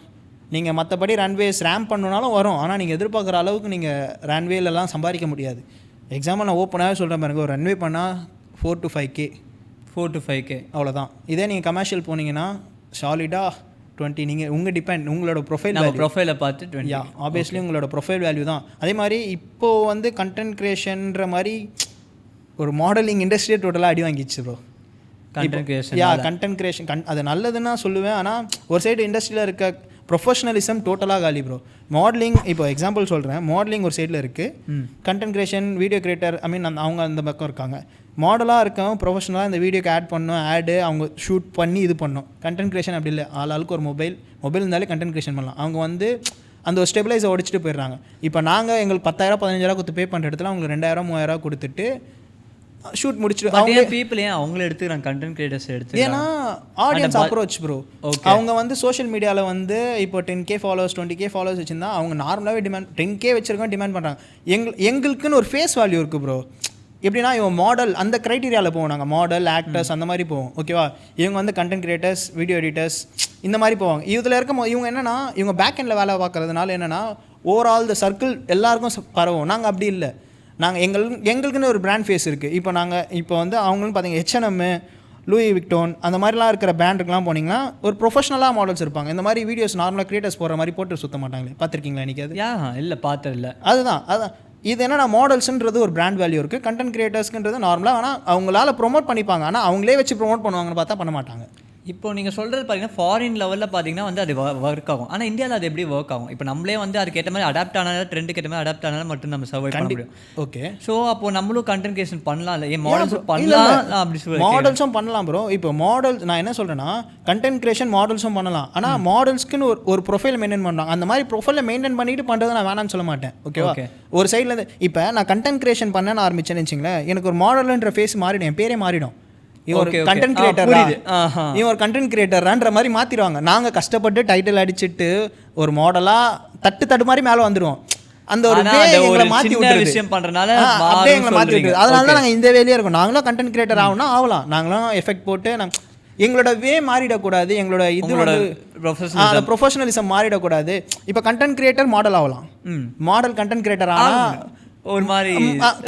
நீங்கள் மற்றபடி ரன்வேஸ் ரேம்ப் பண்ணணுனாலும் வரும், ஆனால் நீங்கள் எதிர்பார்க்குற அளவுக்கு நீங்கள் ரன்வேலெலாம் சம்பாதிக்க முடியாது. எக்ஸாம்பிள் நான் ஓப்பனாகவே சொல்கிறேன் பாருங்க, ஒரு ரன்வே பண்ணால் 4 to 5K அவ்வளோதான். இதே நீங்கள் கமர்ஷியல் போனீங்கன்னா சாலிடாக 20. நீங்கள் உங்களோட ப்ரொஃபைலை பார்த்து 20. ஆப்வியஸ்லி உங்களோட ப்ரொஃபைல் வேல்யூ தான். அதே மாதிரி இப்போது வந்து கண்டென்ட் க்ரியேஷன்ற மாதிரி ஒரு மாடலிங் இண்டஸ்ட்ரியே டோட்டலாக அடி வாங்கிடுச்சு ப்ரோ. கண்டென்ட் க்ரியேஷன் அது நல்லதுன்னா சொல்லுவேன், ஆனால் ஒரு சைடு இண்டஸ்ட்ரியில் இருக்க ப்ரொஃபஷனலிசம் டோட்டலாக காலி ப்ரோ. மாடலிங் இப்போ எக்ஸாம்பிள் சொல்கிறேன், மாடலிங் ஒரு சைடில் இருக்குது, கண்டென்ட் க்ரியேஷன், வீடியோ கிரியேட்டர், ஐ மீன் அவங்க அந்த பக்கம் இருக்காங்க. மாடலாக இருக்கவங்க ப்ரொஃபஷனலாக இந்த வீடியோக்கு ஆட் பண்ணணும், ஆடு அவங்க ஷூட் பண்ணி இது பண்ணணும். கண்டென்ட் க்ரியேஷன் அப்படி இல்லை, ஆளுக்கு ஒரு மொபைல் இருந்தாலே கண்டென்ட் க்ரியேஷன் பண்ணலாம். அவங்க வந்து அந்த ஒரு ஸ்டெபிலைஸை உடச்சிட்டு போயிடுறாங்க. இப்போ நாங்கள் எங்களுக்கு 10,000 15,000 கொடுத்து பே பண்ணுற இடத்துல அவங்களுக்கு 2,000 3,000 கொடுத்துட்டு ஷூட் முடிச்சுட்டு அவங்க பீப்புள் ஏன் அவங்கள எடுத்துக்கிறாங்க, கண்டென்ட் கிரியேட்டர்ஸ் எடுத்து. ஏன்னா ஆடியன்ஸ் அப்ரோச் ப்ரோ. அவங்க வந்து சோஷியல் மீடியாவில் வந்து இப்போ 10K ஃபாலோவர்ஸ் 20K ஃபாலோவர்ஸ் வச்சுருந்தா அவங்க நார்மலாகவே டிமாண்ட் 10K வச்சுருக்கோம் டிமாண்ட் பண்ணுறாங்க. எங்களுக்குன்னு ஒரு ஃபேஸ் வேல்யூ இருக்குது ப்ரோ. எப்படின்னா இவங்க மாடல் அந்த க்ரைட்டீரியாவில் போவோம், நாங்கள் மாடல் ஆக்டர்ஸ் அந்த மாதிரி போவோம். ஓகேவா? இவங்க வந்து கண்டென்ட் கிரியேட்டர்ஸ், வீடியோ எடிட்டர்ஸ் இந்த மாதிரி போவாங்க. இதில் இருக்கும் இவங்க என்னென்னா இவங்க பேக் எண்டில் வேலை பார்க்குறதுனால என்னென்னா ஓவரால் த சர்க்கிள் எல்லாருக்கும் பரவும். நாங்கள் அப்படி இல்லை, நாங்கள் எங்களுக்குன்னு ஒரு பிராண்ட் ஃபேஸ் இருக்குது. இப்போ வந்து அவங்களும் பார்த்தீங்கன்னா H&M, லூயி விக்டோன் அந்த மாதிரிலாம் இருக்கிற பிராண்டுக்கெலாம் போனீங்கன்னா ஒரு ப்ரொஃபஷனலாக மாடல்ஸ் இருப்பாங்க. இந்த மாதிரி வீடியோஸ் நார்மலாக கிரியேட்டர்ஸ் போகிற மாதிரி போட்டு சுற்ற மாட்டாங்களே, பார்த்துருக்கீங்களா இன்றைக்கி? அது இல்லை, பார்த்ததில்ல. அதுதான் இது என்னன்னா மாடல்ஸ்ன்றது ஒரு பிராண்ட் வேல்யூ இருக்குது, கண்டென்ட் கிரியேட்டர்ஸ்ன்றது நார்மலாக. ஆனால் அவங்களால ப்ரொமோட் பண்ணிப்பாங்க, ஆனால் அவங்களே வச்சு ப்ரொமோட் பண்ணுவாங்கன்னு பார்த்தா பண்ண மாட்டாங்க. இப்போ நீங்கள் சொல்கிறது பார்த்தீங்கன்னா ஃபாரின் லெவலில் பார்த்தீங்கன்னா வந்து அது ஒர்க் ஆகும், ஆனால் இந்தியாவில் அது எப்படி ஒர்க் ஆகும்? இப்போ நம்மளே வந்து அதுக்கேற்ற மாதிரி அடாப்ட் ஆனாலும், ட்ரெண்டுக்கு ஏற்ற மாதிரி அடாப்ட் ஆனாலும் மட்டும் நம்ம சர்வை பண்ண முடியும். ஓகே, ஸோ அப்போ நம்மளும் கண்டென்ட் கிரியேஷன் பண்ணலாம் இல்லை, ஏன் மாடல்ஸும் பண்ணலாம் அப்படி சொல்லி மாடல்ஸும் பண்ணலாம் ப்ரோ. இப்போ மாடல்ஸ் நான் என்ன சொல்கிறேன்னா கண்டென்ட் கிரியேஷன் மாடல்ஸும் பண்ணலாம், ஆனால் மாடல்ஸ்க்குன்னு ஒரு ப்ரொஃபைல் மெயின்டைன் பண்ணுறாங்க. அந்த மாதிரி ப்ரொஃபைலை மெயின்டைன் பண்ணிட்டு பண்ணுறது நான் வேணாம்னு சொல்ல மாட்டேன். ஓகேவா? ஒரு சைடில் இப்போ நான் கண்டென்ட் கிரியேஷன் பண்ண ஆரம்பிச்சேன்னு வச்சிங்களேன், எனக்கு ஒரு மாடல்ன்ற ஃபேஸ் மாறிடும், என் பேரே மாறிடும். இவன் ஒரு Okay, okay. கண்டென்ட் புரியுது. கிரியேட்டர் இவன் ஒரு கண்டென்ட் கிரியேட்டர்ன்ற மாதிரி மாற்றிடுவாங்க. நாங்கள் கஷ்டப்பட்டு டைட்டில் அடிச்சுட்டு ஒரு மாடலாக தட்டு மாதிரி மேலே வந்துடுவோம். அந்த ஒரு ஆனா, வே அந்த எங்களை ஒரு மாற்றி சின்ன விட்டுருது. விஷயம் பண்றதுனால அப்படியே மாறும்னு எங்களை மாற்றி சொல்றீங்க. விட்டுருது. அதனால தான் Okay. நாங்கள் இந்த வேலையே இருக்கோம். நாங்களும் கண்டென்ட் கிரியேட்டர் ஆகலாம். நாங்களும் எஃபெக்ட் போட்டு எங்களோட வே மாறிடக்கூடாது. எங்களோட இது உங்களோட professionalism. ப்ரொஃபஷனலிசம் மாறிடக்கூடாது. இப்போ கண்டென்ட் கிரியேட்டர் மாடல் ஆகலாம். மாடல் கண்டென்ட் கிரியேட்டர் ஆனால் ஒரு மாதிரி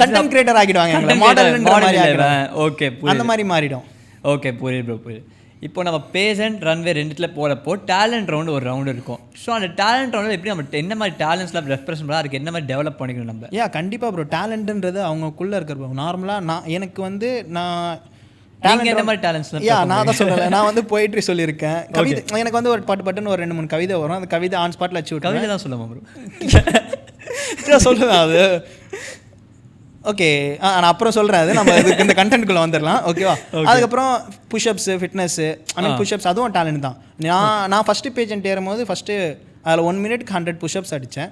கண்டென்ட் கிரியேட்டர் ஆகிடுவாங்க எங்களை. மாடல்ன்ற மாதிரி ஆகிடுவாங்க. ஓகே அந்த மாதிரி மாறிடும். ஓகே புரியுது ப்ரோ புரியுது. இப்போ நம்ம பேஜண்ட் ரன்வே ரெண்டுத்துல போகிறப்போ டேலண்ட் ரவுண்டு ஒரு ரவுண்டு இருக்கும். ஸோ அந்த டேலண்ட் ரவுண்டில் எப்படி நம்ம என்ன மாதிரி டேலண்ட்ஸ்லாம் ரெப்ரசென்ட் பண்ணலாம், அதுக்கு என்ன மாதிரி டெவலப் பண்ணிக்கணும் நம்ம? கண்டிப்பாக ப்ரோ. டேலண்ட்டுன்றது அவங்களுக்குள்ளே இருக்கிற ப்ரோ. நார்மலாக எனக்கு நான் நீங்க என்ன மாதிரி டேலண்ட்ஸ்லாம்? நான் தான் சொல்லலை. நான் போயிட்ரி சொல்லியிருக்கேன். கவிதை எனக்கு ஒரு பாட்டுன்னு ஒரு 2-3 கவிதை வரும். அந்த கவிதை ஆன் ஸ்பாட்டில் வச்சு விட்டு கவிதை தான் சொல்லாமா ப்ரோ? சொல்லுவேன் அது. ஓகே நான் அப்புறம் சொல்கிறேன். அது நம்ம இதுக்கு இந்த கண்டென்ட்குள்ளே வந்துடலாம். ஓகேவா? அதுக்கப்புறம் புஷ்அப்ஸு, ஃபிட்னஸ்ஸு, புஷ்அப்ஸ் அதுவும் டேலண்ட் தான். நான் ஃபஸ்ட்டு பேஜெண்ட் ஏறும்போது ஃபஸ்ட்டு அதில் 1 மினிட்க்கு 100 புஷ்அப்ஸ் அடித்தேன்.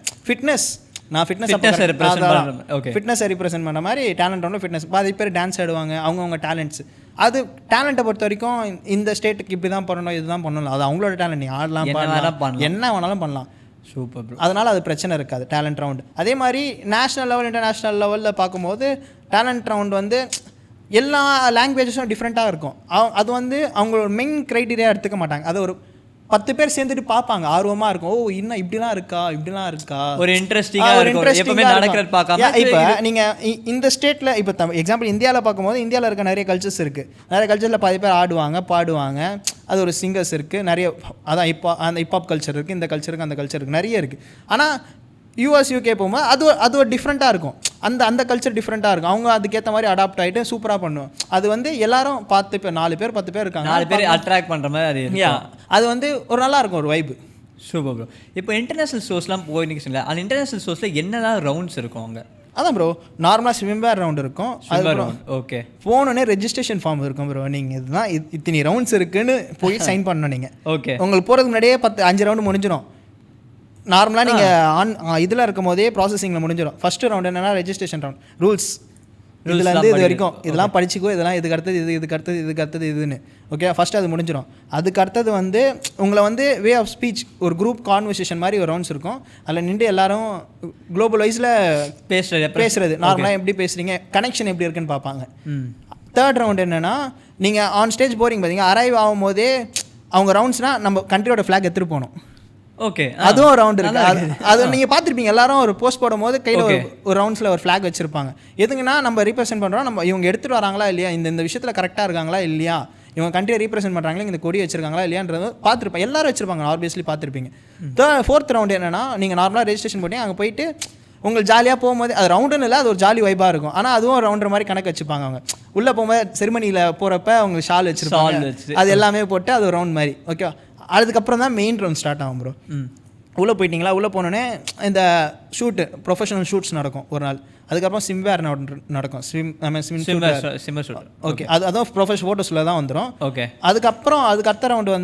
நான் ஃபிட்னஸை ரிப்ரசென்ட் பண்ண மாதிரி டேலண்ட் ஒன்று ஃபிட்னஸ். பாதி பேர் டான்ஸ் ஆடுவாங்க. அவங்கவுங்க டேலண்ட்ஸ். அது டேலண்ட்டை பொறுத்த வரைக்கும் இந்த ஸ்டேட்டுக்கு இப்படி தான் பண்ணணும், இதுதான் பண்ணணும். அது அவங்களோட டேலண்ட். நீ ஆடலாம், பாடலாம், என்ன வேணாலும் பண்ணலாம். Super bro. அதனால் அது பிரச்சனை இருக்காது டேலண்ட் ரவுண்டு. அதே மாதிரி நேஷ்னல் லெவல், இன்டர்நேஷ்னல் லெவலில் பார்க்கும்போது டேலண்ட் ரவுண்ட் எல்லா லாங்குவேஜஸும் டிஃப்ரெண்ட்டாக இருக்கும். அது அவங்களோட மெயின் க்ரைட்டீரியா எடுத்துக்க மாட்டாங்க. அது ஒரு 10 பேர் சேர்ந்துட்டு பார்ப்பாங்க. ஆர்வமாக இருக்கும். இன்னும் இப்படிலாம் இருக்கா ஒரு இன்ட்ரெஸ்டிங்காக இருக்கும். எப்பவுமே நடக்கிறது பார்க்காம. இப்போ நீங்கள் இந்த ஸ்டேட்டில் இப்போ எக்ஸாம்பிள் இந்தியாவில் பார்க்கும்போது இந்தியாவில் இருக்க நிறைய கல்ச்சர்ஸ் இருக்குது. நிறைய கல்ச்சரில் பாதி பேர் ஆடுவாங்க, பாடுவாங்க. அது ஒரு சிங்கர்ஸ் இருக்குது நிறைய. அதான் அந்த ஹிப்ஹாப் கல்ச்சர் இருக்குது, இந்த கல்ச்சருக்கு அந்த கல்ச்சருக்கு நிறைய இருக்குது. ஆனால் யூஎஸ் யூகே போகும்போது அது ஒரு டிஃப்ரெண்ட்டாக இருக்கும். அந்த கல்ச்சர் டிஃப்ரெண்ட்டாக இருக்கும். அவங்க அதுக்கேற்ற மாதிரி அடாப்ட் ஆகிட்டு சூப்பராக பண்ணுவோம். அது எல்லாரும் 10 பேர் 4 பேர் 10 பேர் இருக்காங்க. 4 பேர் அட்ராக்ட் பண்ணுற மாதிரி அது ஒரு நல்லா இருக்கும், ஒரு வைப்பு. Super bro. இப்போ இன்டர்நேஷ்னல் ஷோஸ்லாம் போயிருந்துச்சுங்களா? அந்த இன்டர்நேஷ்னல் ஷோஸில் என்னெல்லாம் ரவுண்ட்ஸ் இருக்கும் அங்கே? அதான் ப்ரோ, நார்மலாக ஸ்விம்வேர் ரவுண்ட் இருக்கும். ஓகே. போனோடனே ரெஜிஸ்ட்ரேஷன் ஃபார்ம் இருக்கும் ப்ரோ. நீங்கள் இதுதான் இத்தனை ரவுண்ட்ஸ் இருக்குன்னு போய் சைன் பண்ணணும். நீங்கள் ஓகே உங்களுக்கு போகிறதுக்கு முன்னாடியே 5 ரவுண்டு முடிஞ்சிடும். நார்மலாக நீங்கள் இதில் இருக்கும் போதே ப்ராசஸிங்கில் முடிஞ்சிடும். ஃபஸ்ட்டு ரவுண்ட் என்னென்னா ரெஜிஸ்ட்ரேஷன் ரவுண்ட். ரூல்ஸ் இதுலேருந்து இது வரைக்கும் இதெல்லாம் படிச்சுக்கோ, இதெல்லாம் இதுக்கு அடுத்தது இதுக்கு அடுத்தது இதுன்னு. ஓகே, ஃபஸ்ட்டு அது முடிஞ்சிடும். அதுக்கு அடுத்தது உங்களை வே ஆஃப் ஸ்பீச், ஒரு குரூப் கான்வர்சேஷன் மாதிரி ஒரு ரவுண்ட்ஸ் இருக்கும். அதில் நின்று எல்லாரும் குளோபல் வைஸில் பேசுறது. நார்மலாக எப்படி பேசுகிறீங்க, கனெக்ஷன் எப்படி இருக்குன்னு பார்ப்பாங்க. தேர்ட் ரவுண்ட் என்னென்னா, நீங்கள் ஆன் ஸ்டேஜ் போகிறீங்க பார்த்தீங்க, அரைவ் ஆகும் போதே அவங்க ரவுண்ட்ஸ்னால் நம்ம கண்ட்ரியோட ஃப்ளாக் எடுத்துகிட்டு போகணும். ஓகே, அதுவும் ரவுண்ட் இருக்குது. அது நீங்கள் பார்த்துருப்பீங்க. எல்லாரும் ஒரு போஸ்ட் போடும்போது கையில் ஒரு ரவுண்ட்ஸில் ஒரு ஃப்ளாக் வச்சுருப்பாங்க. எதுக்குன்னா நம்ம ரீப்ரசென்ட் பண்ணுறோம், நம்ம இவங்க எடுத்துகிட்டு வராங்களா இல்லையா, இந்த விஷயத்தில் கரெக்டாக இருக்காங்களா இல்லையா, இவங்க கண்ட்ரியை ரீப்ரசென்ட் பண்ணுறாங்களா, இந்த கொடி வச்சிருக்காங்களா இல்லையான்றது பார்த்துருப்பேன். எல்லாரும் வச்சிருப்பாங்க, ஆப்வியஸ்லி பார்த்துருப்பீங்க. ஃபோர்த் ரவுண்ட் என்னென்னா, நீங்கள் நார்மலாக ரெஜிஸ்ட்ரேஷன் பண்ணி அங்கே போயிட்டு உங்களுக்கு ஜாலியாக போகும்போது, அது ரவுண்டுன்னு இல்லை, அது ஒரு ஜாலி வைப்பாக இருக்கும். ஆனால் அதுவும் ரவுண்டர் மாதிரி கணக்கு வச்சுப்பாங்க. அவங்க உள்ளே போகும்போது செரிமனியில் போகிறப்ப அவங்க ஷால் வச்சுருப்பாங்க. அது எல்லாமே போட்டு அது ஒரு ரவுண்ட் மாதிரி. ஓகேவா? அதுக்கப்புறம் தான் மெயின் ரவுண்ட் ஸ்டார்ட் ஆகும் ப்ரோ. உள்ளே போயிட்டீங்களா, உள்ளே போனோடனே இந்த ஷூட்டு, ப்ரொஃபஷனல் ஷூட்ஸ் நடக்கும் ஒரு நாள். அதுக்கப்புறம் ஸ்விம்வேர் நடக்கும். Swim shoot. ஓகே, அதுவும் ப்ரொஃபஷனல் ஃபோட்டோஸில் தான் வந்துடும். ஓகே, அதுக்கப்புறம் அதுக்கு அடுத்த ரவுண்டு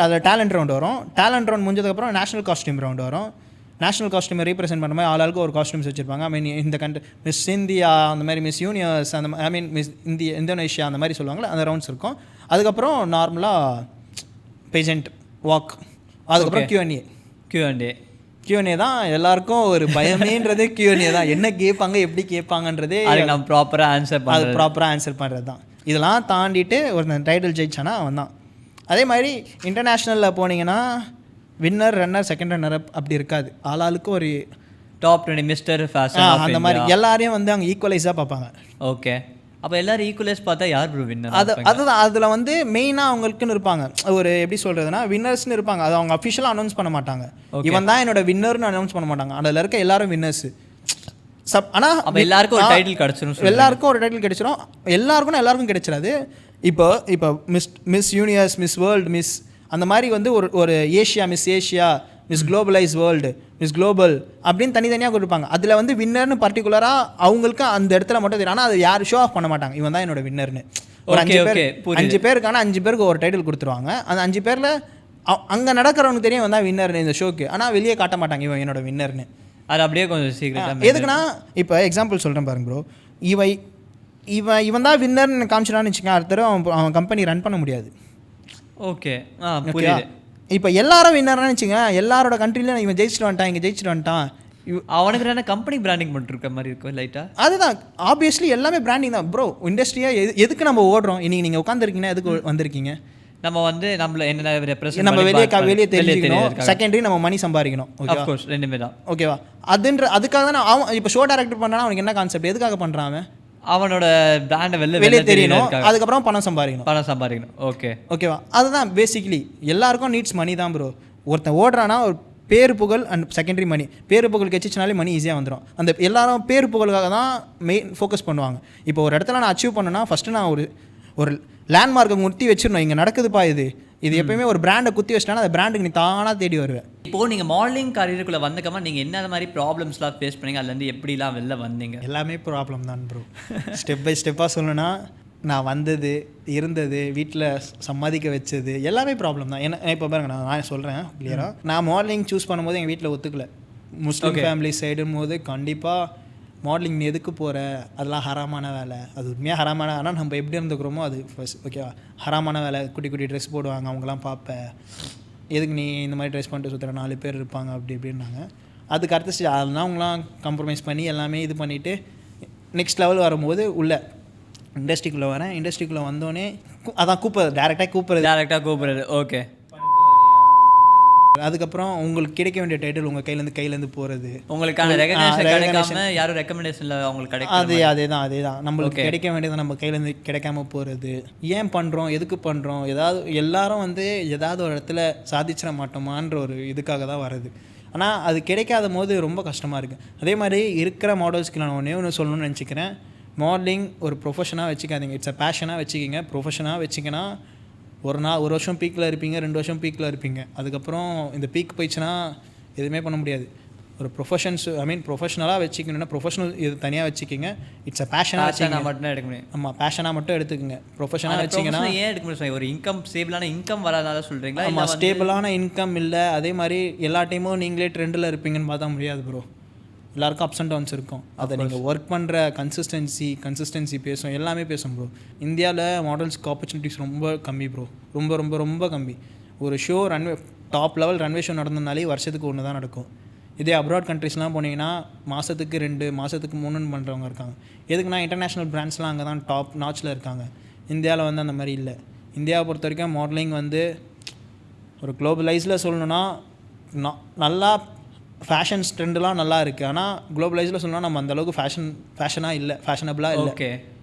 அதில் டேலண்ட் ரவுண்டு வரும். டேலண்ட் ரவுண்ட் முடிஞ்சதுக்கப்புறம் நேஷனல் காஸ்டியூம் ரவுண்டு வரும். நேஷனல் காஸ்டியூமை ரீப்ரசென்ட் பண்ண மாதிரி ஆளுக்கு ஒரு காஸ்டியூம்ஸ் வச்சுருப்பாங்க. இந்த கண்ட்ரி மிஸ் இந்தியா அந்த மாதிரி, மிஸ் யூனிவர்ஸ் அந்த மிஸ் இந்தோனேஷியா அந்த மாதிரி சொல்லுவாங்களே, அந்த ரவுண்ட்ஸ் இருக்கும். அதுக்கப்புறம் நார்மலாக பேஜெண்ட் வாக், அதுக்கப்புறம் Q&A தான் எல்லாருக்கும் ஒரு பயமேன்றது. Q&A தான், என்ன கேட்பாங்க, எப்படி கேட்பாங்கன்றதே நம்ம ப்ராப்பராக ஆன்சர் பண்ணுறது தான். இதெல்லாம் தாண்டிட்டு ஒரு டைட்டில் ஜெயிச்சானா அவன் தான். அதே மாதிரி இன்டர்நேஷ்னலில் போனீங்கன்னா வின்னர், ரன்னர், செகண்ட் ரன்னர் அப்படி இருக்காது. ஆளாளுக்கு ஒரு டாப் 20 மிஸ்டர் ஃபேஷன் அந்த மாதிரி எல்லாரையும் அங்கே ஈக்குவலைஸாக பார்ப்பாங்க. ஓகே, அப்போ எல்லாரும் ஈக்குவலைஸ் பார்த்தா யார் ப்ரோ வின்னர்? அதுதான் அதில் மெயினாக அவங்களுக்குன்னு இருப்பாங்க. ஒரு எப்படி சொல்கிறதுனா, வின்னர்ஸ்னு இருப்பாங்க. அது அவங்க அஃபிஷியலாக அனௌன்ஸ் பண்ண மாட்டாங்க. இவன் தான் என்னோட வின்னர்னு அனௌன்ஸ் பண்ண மாட்டாங்க. அதில் இருக்க எல்லாரும் வின்னர்ஸு. ஆனால் எல்லாருக்கும் ஒரு டைட்டில் கிடச்சிரும். எல்லாருக்கும் கிடைச்சிடாது. இப்போ miss universe, miss world, miss அந்த மாதிரி ஒரு Asia, miss Asia, miss globalise world, miss global அப்படின்னு தனித்தனியாக கொடுப்பாங்க. அதில் வின்னர்னு பர்டிகுலராக அவங்களுக்கு அந்த இடத்துல மட்டும் தெரியும். ஆனால் அது யாரும் ஷோ ஆஃப் பண்ண மாட்டாங்க, இவன் தான் என்னோட வின்னர்னு. ஒரு 5 பேருக்கான 5 பேருக்கு ஒரு டைட்டில் கொடுத்துருவாங்க. அந்த 5 பேரில் அங்கே நடக்கிறவனுக்கு தெரியும் இவன் தான் வின்னர்னு இந்த ஷோக்கு. ஆனால் வெளியே காட்ட மாட்டாங்க இவன் என்னோட வின்னர்னு. அது அப்படியே கொஞ்சம் சீக்கிரம். எதுக்குன்னா, இப்போ எக்ஸாம்பிள் சொல்கிறேன் பாருங்க ப்ரோ. இவன் தான் வின்னர்னு காமிச்சிடான்னு வச்சுக்கேன், அடுத்த தடவை அவன் கம்பெனி ரன் பண்ண முடியாது. ஓகே, புரியுது. இப்போ எல்லாரும் வின்னர்னு வச்சுங்க, எல்லாரோட கண்ட்ரிலையும் இவன் ஜெயிச்சுட்டு வந்துட்டான், இங்கே ஜெயிச்சுட்டு வந்துட்டான், அவனுக்கு என்ன கம்பெனி பிராண்டிங் பண்ணிருக்க மாதிரி இருக்கும் லைட்டாக. அதுதான் ஆப்வியஸ்லி எல்லாமே பிராண்டிங் தான் ப்ரோ. இண்டஸ்ட்ரியாக எதுக்கு நம்ம ஓடுறோம்? இன்னைக்கு நீங்கள் உட்காந்துருக்கீங்கன்னா எதுக்கு வந்திருக்கீங்க? நம்ம வந்து நம்மள என்ன ரெப்ரசன்ட் நம்ம வெளியே தெரிஞ்சுக்கணும், செகண்டரி நம்ம மணி சம்பாதிக்கணும். ஆஃப் கோர்ஸ் ரெண்டுமே தான். ஓகேவா? அதுக்காக தான் அவன் இப்போ ஷோ டைரக்டர் பண்ணுறான், அவனுக்கு என்ன கான்செப்ட், எதுக்காக பண்ணுறான்? அவன் அவனோட பிராண்டை வெளியே தெரியணும், அதுக்கப்புறம் பணம் சம்பாதிக்கணும். ஓகேவா? அதுதான் பேசிக்கலி எல்லாருக்கும் நீட்ஸ் மணி தான் ப்ரோ. ஒருத்தன் ஓடுறான்னா ஒரு பேரு புகழ் அண்ட் செகண்டரி மணி. பேரு புகழ் கட்சிச்சினாலே மணி ஈஸியாக வந்துடும். அந்த எல்லாரும் பேரு புகழுக்காக தான் மெயின் ஃபோக்கஸ் பண்ணுவாங்க. இப்போ ஒரு இடத்துல நான் அச்சீவ் பண்ணேன்னா ஃபஸ்ட்டு நான் ஒரு லேண்ட்மார்க்கை முத்தி வச்சிடணும், இங்கே நடக்குதுப்பா இது எப்பயுமே ஒரு பிராண்டை குத்தி வச்சிட்டா அந்த பிராண்டுக்கு நீ தானாக தேடி வருவேன். இப்போது நீங்கள் மாடலிங் கரியருக்குள்ளே வந்தக்கமா நீங்கள் என்ன மாதிரி ப்ராப்ளம்ஸ்லாம் ஃபேஸ் பண்ணீங்க, அதுலேருந்து எப்படிலாம் வெளில வந்தீங்க? எல்லாமே ப்ராப்ளம் தான் ப்ரோ. ஸ்டெப் பை ஸ்டெப்பாக சொல்லணும்னா நான் வந்தது இருந்தது வீட்டில் சம்பாதிக்க வச்சது எல்லாமே ப்ராப்ளம் தான். ஏன்னா இப்போ பாருங்க, நான் சொல்கிறேன் கிளியராக, நான் மாடலிங் சூஸ் பண்ணும்போது எங்கள் வீட்டில் ஒத்துக்கல. முஸ்லீம் ஃபேமிலி சைடும் போது கண்டிப்பாக மாடலிங் எதுக்கு போகிற, அதெல்லாம் ஹராமான வேலை, அது உண்மையாக ஹராமான. ஆனால் நம்ம எப்படி இருந்துக்கிறோமோ அது ஃபர்ஸ்ட் ஓகேவா, ஹராமான வேலை. குட்டி குட்டி ட்ரெஸ் போடுவாங்க, அவங்களாம் பார்ப்பேன், எதுக்கு நீ இந்த மாதிரி ட்ரெஸ் பண்ணிட்டு சுற்றுற, 4 பேர் இருப்பாங்க அப்படி இப்படின்னாங்க. அதுக்கு அடுத்த ஸ்டேஜ் அதெல்லாம் அவங்களாம் காம்ப்ரமைஸ் பண்ணி எல்லாமே இது பண்ணிவிட்டு நெக்ஸ்ட் லெவல் வரும்போது உள்ள இண்டஸ்ட்ரிக்குள்ளே வரேன். இண்டஸ்ட்ரிக்குள்ளே வந்தோடனே அதான் டேரெக்டாக கூப்பிட்றது. ஓகே. அதுக்கப்புறம் உங்களுக்கு கிடைக்க வேண்டிய டைட்டில் உங்கள் கையிலேருந்து போகிறது, உங்களுக்கான ரெகக்னேஷன் கிடைக்காம யாரும் ரெக்கமெண்டேஷனில் அவங்களுக்கு கிடைக்கும். அதே தான் நம்மளுக்கு கிடைக்க வேண்டியது நம்ம கையிலேருந்து கிடைக்காம போகிறது. ஏன் பண்ணுறோம், எதுக்கு பண்ணுறோம், எல்லாரும் ஏதாவது ஒரு இடத்துல சாதிச்சிட மாட்டோமான்ற ஒரு இதுக்காக தான் வருது. ஆனால் அது கிடைக்காத போது ரொம்ப கஷ்டமாக இருக்குது. அதே மாதிரி இருக்கிற மாடல்ஸ்க்கு நான் ஒன்று சொல்லணும்னு நினச்சிக்கிறேன். மாடலிங் ஒரு ப்ரொஃபஷனாக வச்சுக்காதீங்க, இட்ஸ் அ பேஷனாக வச்சுக்கிங்க. ப்ரொஃபஷனாக வச்சுக்கினா ஒரு வருஷம் பீக்கில் இருப்பீங்க, 2 வருஷம் பீக்கில் இருப்பீங்க. அதுக்கப்புறம் இந்த பீக் போயிடுச்சுன்னா எதுவுமே பண்ண முடியாது. ஒரு ப்ரொஃபஷனலாக வச்சுக்கணுன்னா ப்ரொஃபஷனல் இது தனியாக வச்சுக்கிங்க. இட்ஸ் அ பேஷனாக மட்டும் எடுக்க முடியும். ஆமாம், பேஷனாக மட்டும் எடுத்துக்கோங்க. ப்ரொஃபஷனாக வச்சிங்கன்னா ஏன் எடுக்க முடியும்? ஒரு ஸ்டேபிளான இன்கம் வராதனால சொல்கிறீங்களா? ஆமாம், ஸ்டேபிளான இன்கம் இல்லை. அதே மாதிரி எல்லா டைமும் நீங்களே ட்ரெண்டில் இருப்பீங்கன்னு பார்த்தா முடியாது ப்ரோ. எல்லாருக்கும் அப்ஸ் அண்ட் டவுன்ஸ் இருக்கும். அதை நீங்கள் ஒர்க் பண்ணுற கன்சிஸ்டன்சி பேசும், எல்லாமே பேசும் ப்ரோ. இந்தியாவில் மாடல்ஸ்க்கு ஆப்பர்ச்சுனிட்டிஸ் ரொம்ப கம்மி ப்ரோ, ரொம்ப ரொம்ப ரொம்ப கம்மி. ஒரு show runway top level runway show நடந்ததுனாலே வருஷத்துக்கு 1 தான் நடக்கும். இதே அப்ராட் கண்ட்ரீஸ்லாம் போனீங்கன்னா மாதத்துக்கு 2 மாதத்துக்கு 3 பண்ணுறவங்க இருக்காங்க. எதுக்குன்னா இன்டர்நேஷ்னல் பிராண்ட்ஸ்லாம் அங்கே தான் டாப் நாச்சில் இருக்காங்க. இந்தியாவில் அந்த மாதிரி இல்லை. இந்தியாவை பொறுத்த வரைக்கும் மாடலிங் ஒரு குளோபலைஸில் சொல்லணுன்னா நல்லா ஃபேஷன்ஸ் ட்ரெண்டெலாம் நல்லா இருக்குது. ஆனால் குளோபலைஸில் சொல்லணும்னா நம்ம அந்தளவுக்கு ஃபேஷனாக இல்லை, ஃபேஷனபிளாக இல்லை. ஓகே,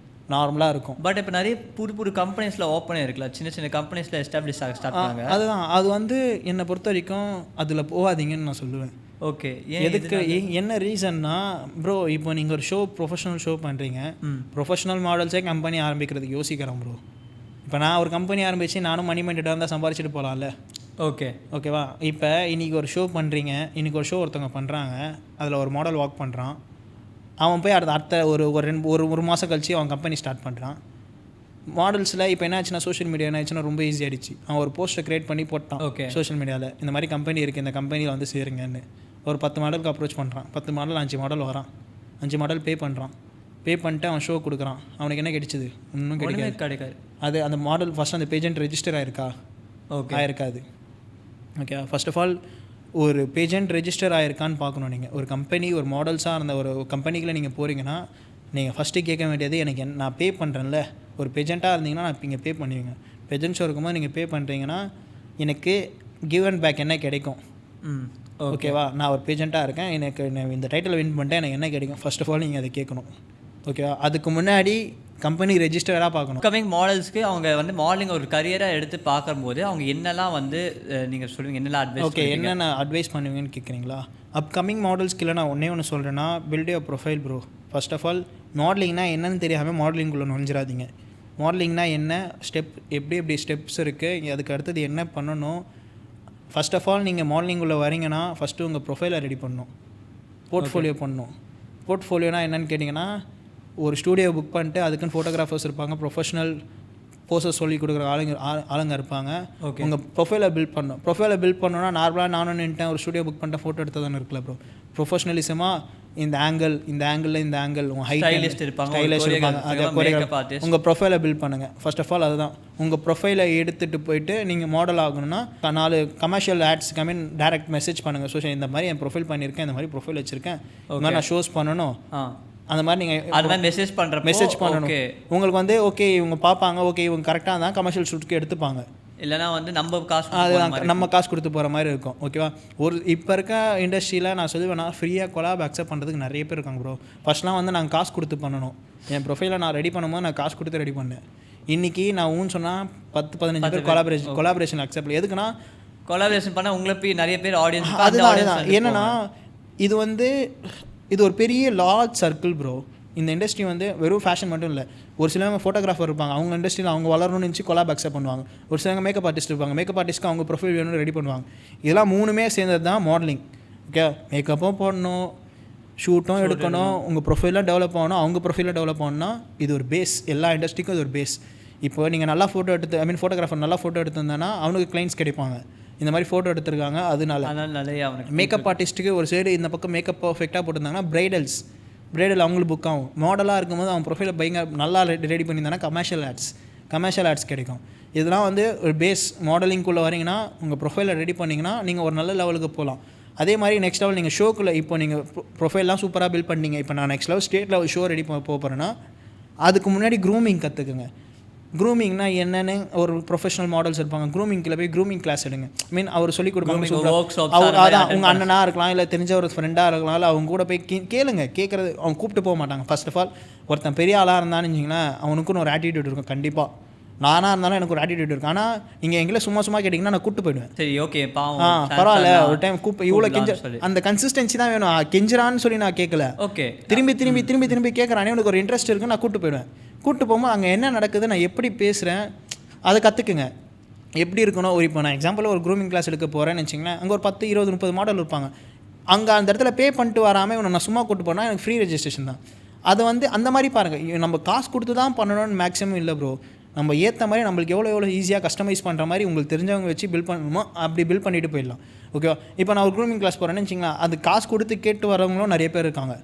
நார்மலாக இருக்கும். பட் இப்போ நிறைய புது கம்பெனிஸில் ஓப்பன் இருக்குல்ல, சின்ன கம்பெனிஸில் எஸ்டாப்ளிஷ் ஸ்டார்ட் பண்ணாங்க. அதுதான் என்னை பொறுத்த வரைக்கும் அதில் போகாதீங்கன்னு நான் சொல்லுவேன். ஓகே, எதுக்கு என்ன ரீசன்னா ப்ரோ, இப்போ நீங்கள் ஒரு ப்ரொஃபஷனல் ஷோ பண்ணுறீங்க, ப்ரொஃபஷனல் மாடல்ஸே கம்பெனி ஆரம்பிக்கிறதுக்கு யோசிக்கிறேன் ப்ரோ. இப்போ நான் ஒரு கம்பெனி ஆரம்பித்து நானும் மணி மைண்டடாக இருந்தால் சம்பாரிச்சிட்டு போகலாம்ல. ஓகேவா? இப்போ இன்றைக்கி ஒரு ஷோ பண்ணுறீங்க, இன்றைக்கி ஒரு ஷோ ஒருத்தவங்க பண்ணுறாங்க, அதில் ஒரு மாடல் வாக் பண்ணுறான், அவன் போய் அடுத்த ஒரு மாதம் கழிச்சு அவன் கம்பெனி ஸ்டார்ட் பண்ணுறான். மாடல்ஸில் இப்போ என்ன ஆச்சுன்னா சோஷியல் மீடியா என்ன ஆச்சுன்னா ரொம்ப ஈஸி ஆகிடுச்சு. அவன் ஒரு போஸ்ட்டை க்ரியேட் பண்ணி போட்டான் சோஷியல் மீடியாவில், இந்த மாதிரி கம்பெனி இருக்குது, இந்த கம்பெனியில் சேருங்கன்னு. ஒரு 10 மாடலுக்கு அப்ரோச் பண்ணுறான், 10 மாடல் 5 மாடல் வரான், 5 மாடல் பே பண்ணிட்டு அவன் ஷோ கொடுக்குறான். அவனுக்கு என்ன கிடைச்சிது? இன்னும் கிடைக்காது. அந்த மாடல் ஃபஸ்ட் அந்த பேஜெண்ட் ரெஜிஸ்டர் ஆயிருக்கா? ஆயிருக்காது. ஓகே, ஃபர்ஸ்ட் ஆஃப் ஆல் ஒரு பேஜெண்ட் ரெஜிஸ்டர் ஆகிருக்கான்னு பார்க்கணும். நீங்கள் ஒரு கம்பெனி ஒரு மாடல்ஸாக இருந்த ஒரு கம்பெனிக்குள்ளே நீங்கள் போகிறீங்கன்னா நீங்கள் ஃபஸ்ட்டு கேட்க வேண்டியது, எனக்கு நான் பே பண்ணுறேன்ல, ஒரு பேஜெண்ட்டாக இருந்தீங்கன்னா நான் இங்கே பே பண்ணுவீங்க. பேஜெண்ட் ஷோ இருக்கும்போது நீங்கள் பே பண்ணுறீங்கன்னா எனக்கு கிவ் அண்ட் பேக் என்ன கிடைக்கும்? ஓகேவா? நான் ஒரு பேஜெண்ட்டாக இருக்கேன், எனக்கு இந்த டைட்டில் வின் பண்ணிட்டேன், எனக்கு என்ன கிடைக்கும்? ஃபர்ஸ்ட் ஆஃப் ஆல் நீங்கள் அதை கேட்கணும். ஓகேவா? அதுக்கு முன்னாடி கம்பெனி ரெஜிஸ்டராக பார்க்கணும். கமிங் மாடல்ஸ்க்கு அவங்க மாடலிங் ஒரு கரியராக எடுத்து பார்க்கும்போது அவங்க என்னெல்லாம் நீங்கள் சொல்லுவீங்க, என்னெல்லாம் அட்வைஸ்? ஓகே, என்னென்ன அட்வைஸ் பண்ணுவீங்கன்னு கேட்குறீங்களா? அப்கமிங் மாடல்ஸ்க்கு நான் ஒன்று சொல்கிறேன்னா, build your profile bro. First of all மாடலிங்னா என்னன்னு தெரியாமல் மாடலிங்குள்ளே நுழைஞ்சிடாதீங்க. மாடலிங்னா என்ன, எப்படி ஸ்டெப்ஸ் இருக்குது, அதுக்கு அடுத்தது என்ன பண்ணணும். ஃபர்ஸ்ட் ஆஃப் ஆல் நீங்கள் மாடலிங்குள்ளே வரீங்கன்னா ஃபஸ்ட்டு உங்கள் ப்ரொஃபைலை ரெடி பண்ணணும், போர்ட்ஃபோலியோ பண்ணணும். போர்ட்ஃபோலியோனா என்னென்னு கேட்டிங்கன்னா, ஒரு ஸ்டூடியோ புக் பண்ணிட்டு அதுக்குன்னு ஃபோட்டோகிராஃபர்ஸ் இருப்பாங்க, ப்ரொஃபஷனல் போஸஸ் சொல்லி கொடுக்குற ஆளுங்க இருப்பாங்க. உங்கள் ப்ரொஃபைலை பில்ட் பண்ணணும்னா நார்மலாக நானும் நின்ட்டேன் ஒரு ஸ்டூடியோ புக் பண்ணிட்டேன் ஃபோட்டோ எடுத்ததானே இருக்குல்ல ப்ரோ. ப்ரொஃபஷனலிசமாக இந்த ஆங்கிளில் இந்த ஆங்கிள் உங்கள் Stylist இருப்பாங்க, ஒரு ஸ்டைலிஸ்ட் இருப்பாங்க, அதை choreographer, makeup கொரியோகிராஃப் artist. உங்கள் ப்ரொஃபைலை பில்ட் பண்ணுங்கள். ஃபர்ஸ்ட் ஆஃப் ஆல் அதுதான். உங்கள் ப்ரொஃபைலை எடுத்துகிட்டு போயிட்டு நீங்கள் மாடல் ஆகணும்னா 4 கமர்ஷியல் ஆட்ஸ்க்கு ஐ மீன் டேரக்ட் மெசேஜ் பண்ணுங்கள். சோஷியல் இந்த மாதிரி என் ப்ரொஃபைல் பண்ணியிருக்கேன், இந்த மாதிரி ப்ரொஃபைல் வச்சுருக்கேன், இந்த மாதிரி நான் ஷோஸ் பண்ணணும், அந்த மாதிரி நீங்கள் அது மாதிரி மெசேஜ் பண்ணணும். உங்களுக்கு வந்து ஓகே இவங்க பார்ப்பாங்க, ஓகே இவங்க கரெக்டாக தான் கமர்ஷியல் ஷூட்டுக்கு எடுத்துப்பாங்க. இல்லைனா வந்து நம்ம காசு நம்ம காசு கொடுத்து போகிற மாதிரி இருக்கும். ஓகேவா, இப்போ இருக்க இண்டஸ்ட்ரியில் நான் சொல்லுவேன்னா ஃப்ரீயாக கொலாப் அக்செப்ட் பண்ணுறதுக்கு நிறைய பேர் இருக்காங்க ப்ரோ. ஃபர்ஸ்ட்லாம் வந்து நாங்கள் காசு கொடுத்து பண்ணணும். என் ப்ரொஃபைலை நான் ரெடி பண்ணும்போது நான் காசு கொடுத்து ரெடி பண்ணேன். இன்றைக்கி நான் ஊன்னு சொன்னால் 10-15 பேர் கொலாபரேஷன் அக்செப்ட். எதுக்குன்னா கொலாபரேஷன் பண்ணால் உங்களை போய் நிறைய பேர் ஆடியன்ஸ் அதுதான் என்னன்னா இது ஒரு பெரிய லார்ஜ் சர்க்கிள் ப்ரோ. இந்த இண்டஸ்ட்ரி வந்து வெறும் ஃபேஷன் மட்டும் இல்லை. ஒரு சிலவங்க ஃபோட்டோகிராஃபர் இருப்பாங்க, அவங்க இண்டஸ்ட்ரியில் அவங்க வளரணும்னு நினச்சி கொலாப் அக்செப்ட் பண்ணுவாங்க. ஒரு சிலவங்க மேக்கப் ஆர்டிஸ்ட் இருப்பாங்க, மேக்கப் ஆர்டிஸ்ட்க்கு அவங்க ப்ரொஃபைல் வேணும்னு ரெடி பண்ணுவாங்க. இதெல்லாம் 3மே சேர்ந்தது தான் மாடலிங். ஓகே, மேக்கப்பும் போடணும், ஷூட்டும் எடுக்கணும், உங்கள் ப்ரொஃபைலாக டெவலப் ஆகணும், அவங்க ப்ரொஃபைலாக டெவலப் ஆகணும்னா இது ஒரு பேஸ். எல்லா இண்டஸ்ட்ரிக்கும் இது ஒரு பேஸ். இப்போ நீங்கள் நல்லா ஃபோட்டோ எடுத்து ஐ மீன் ஃபோட்டோகிராஃபர் நல்லா ஃபோட்டோ எடுத்திருந்தேன்னா அவனுக்கு கிளைண்ட்ஸ் கிடைப்பாங்க. இந்த மாதிரி ஃபோட்டோ எடுத்திருக்காங்க, அதனால மேக்கப் ஆர்டிஸ்ட்டுக்கு ஒரு சைடு இந்த பக்கம் மேக்கப் பர்ஃபெக்டாக போட்டிருந்தாங்கன்னா பிரைடல் அவங்களுக்கு புக் ஆகும். மாடலாக இருக்கும்போது அவன் ப்ரொஃபைலை பயங்கர நல்லா ரெடி பண்ணியிருந்தானா கமர்ஷியல் ஆட்ஸ் கிடைக்கும். இதெல்லாம் வந்து ஒரு பேஸ். மாடலிங்குள்ளே வரீங்கன்னா உங்கள் ப்ரொஃபைலை ரெடி பண்ணிங்கன்னா நீங்கள் ஒரு நல்ல லெவலுக்கு போகலாம். அதே மாதிரி நெக்ஸ்ட் லெவல் நீங்கள் ஷோக்குள்ளே இப்போ நீங்கள் ப்ரொஃபைல்லாம் சூப்பராக பில்ட் பண்ணீங்க. இப்போ நான் next level state level show ready போகிறேன்னா அதுக்கு முன்னாடி க்ரூமிங் கற்றுக்குங்க. க்ரூமிங்னா என்னென்னு ஒரு ப்ரொஃபஷனல் மாடல்ஸ் இருப்பாங்க, க்ரூமிங்கில் போய் க்ரூமிங் கிளாஸ் எடுங்க. மீன் அவர் சொல்லி கொடுப்பாங்க. அவர் அதான் உங்கள் அண்ணனாக இருக்கலாம், இல்லை தெரிஞ்ச ஒரு ஃப்ரெண்டாக இருக்கலாம், இல்லை அவங்க கூட போய் கேட்குறது அவங்க கூப்பிட்டு போக மாட்டாங்க. ஃபர்ஸ்ட் ஆஃப் ஆல் ஒருத்தன் பெரிய ஆளாக இருந்தான்னு வச்சிங்களேன், அவனுக்குன்னு ஒரு ஆட்டிடியூட் இருக்கும். கண்டிப்பாக நானாக இருந்தாலும் எனக்கு ஒரு ஆட்டிடியூட் இருக்கும். ஆனால் நீங்கள் எங்களை சும்மா கேட்டிங்கன்னா நான் கூப்பிட்டு போயிடுவேன். சரி ஓகே பரவாயில்ல ஒரு டைம் இவ்வளோ அந்த கன்சிஸ்டன்சி தான் வேணும். கெஞ்சுறான்னு சொல்லி நான் கேட்கல, ஓகே திரும்பி கேட்குறானே உனக்கு ஒரு இன்ட்ரெஸ்ட் இருக்குது, நான் கூப்பிட்டு போயிடுவேன். கூப்பிட்டு போகும்போது அங்கே என்ன நடக்குது, நான் எப்படி பேசுகிறேன் அதை கற்றுக்குங்க. எப்படி இருக்கணும். இப்போ நான் எக்ஸாம்பிள் ஒரு க்ரூமிங் கிளாஸ் எடுக்க போகிறேன்னு வச்சிங்களேன், அங்கே ஒரு 10, 20, 30 மாடல் இருப்பாங்க. அங்கே அந்த இடத்துல பே பண்ணிட்டு வராமல் இவனை நான் சும்மா கூப்பிட்டு போனால் எனக்கு ஃப்ரீ ரெஜிஸ்ட்ரேஷன் தான். அதை வந்து அந்த மாதிரி பாருங்கள், நம்ம காசு கொடுத்து தான் பண்ணணும்னு மேக்ஸிமம் இல்லை ப்ரோ. நம்ம ஏற்ற மாதிரி நம்மளுக்கு எவ்வளோ ஈஸியாக கஸ்டமைஸ் பண்ணுற மாதிரி உங்களுக்கு தெரிஞ்சவங்க வச்சு பில் பண்ணணுமோ அப்படி பில் பண்ணிட்டு போயிடலாம். ஓகேவா, இப்போ நான் ஒரு க்ரூமிங் கிளாஸ் போகிறேன்னு வச்சிங்களேன், அது காசு கொடுத்து கேட்டு வரவங்களும் நிறைய பேர் இருக்காங்க.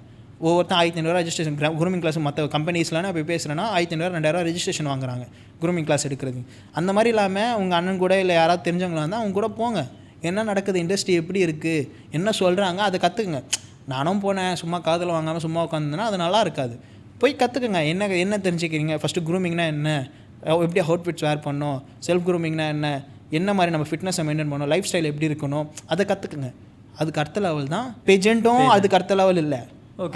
ஒவ்வொருத்தன் 1500 ரெஜிஸ்ட்ரேஷன். க்ரூமிங் கிளாஸ் மற்ற கம்பெனிஸ்லாம் போய் பேசுகிறேன்னா 1500 2000 ரெஜிஸ்ட்ரேஷன் வாங்குறாங்க க்ரூமிங் கிளாஸ் எடுக்கிறது. அந்த மாதிரி இல்லாமல் உங்கள் அண்ணன் கூட இல்லை யாராவது தெரிஞ்சவங்களா இருந்தால் அவங்க கூட போங்க. என்ன நடக்குது, இண்டஸ்ட்ரி எப்படி இருக்குது, என்ன சொல்கிறாங்க, அதை கற்றுக்குங்க. நானும் போனேன் சும்மா காதில் வாங்காமல் சும்மா உட்காந்துன்னா அது நல்லா இருக்காது. போய் கற்றுக்குங்க. என்ன தெரிஞ்சுக்கிறீங்க, ஃபஸ்ட்டு க்ரூமிங்னா என்ன, எப்படி அவுட்ஃபிட்ஸ் வேர் பண்ணணும், செல்ஃப் க்ரூமிங்னா என்ன மாதிரி நம்ம ஃபிட்னஸை மெயின்டைன் பண்ணணும், லைஃப் ஸ்டைல் எப்படி இருக்கணும், அதை கற்றுக்குங்க. அதுக்கு அடுத்த லெவல் தான் பெஜெண்ட்டும். அதுக்கு அடுத்த லெவல் இல்லை.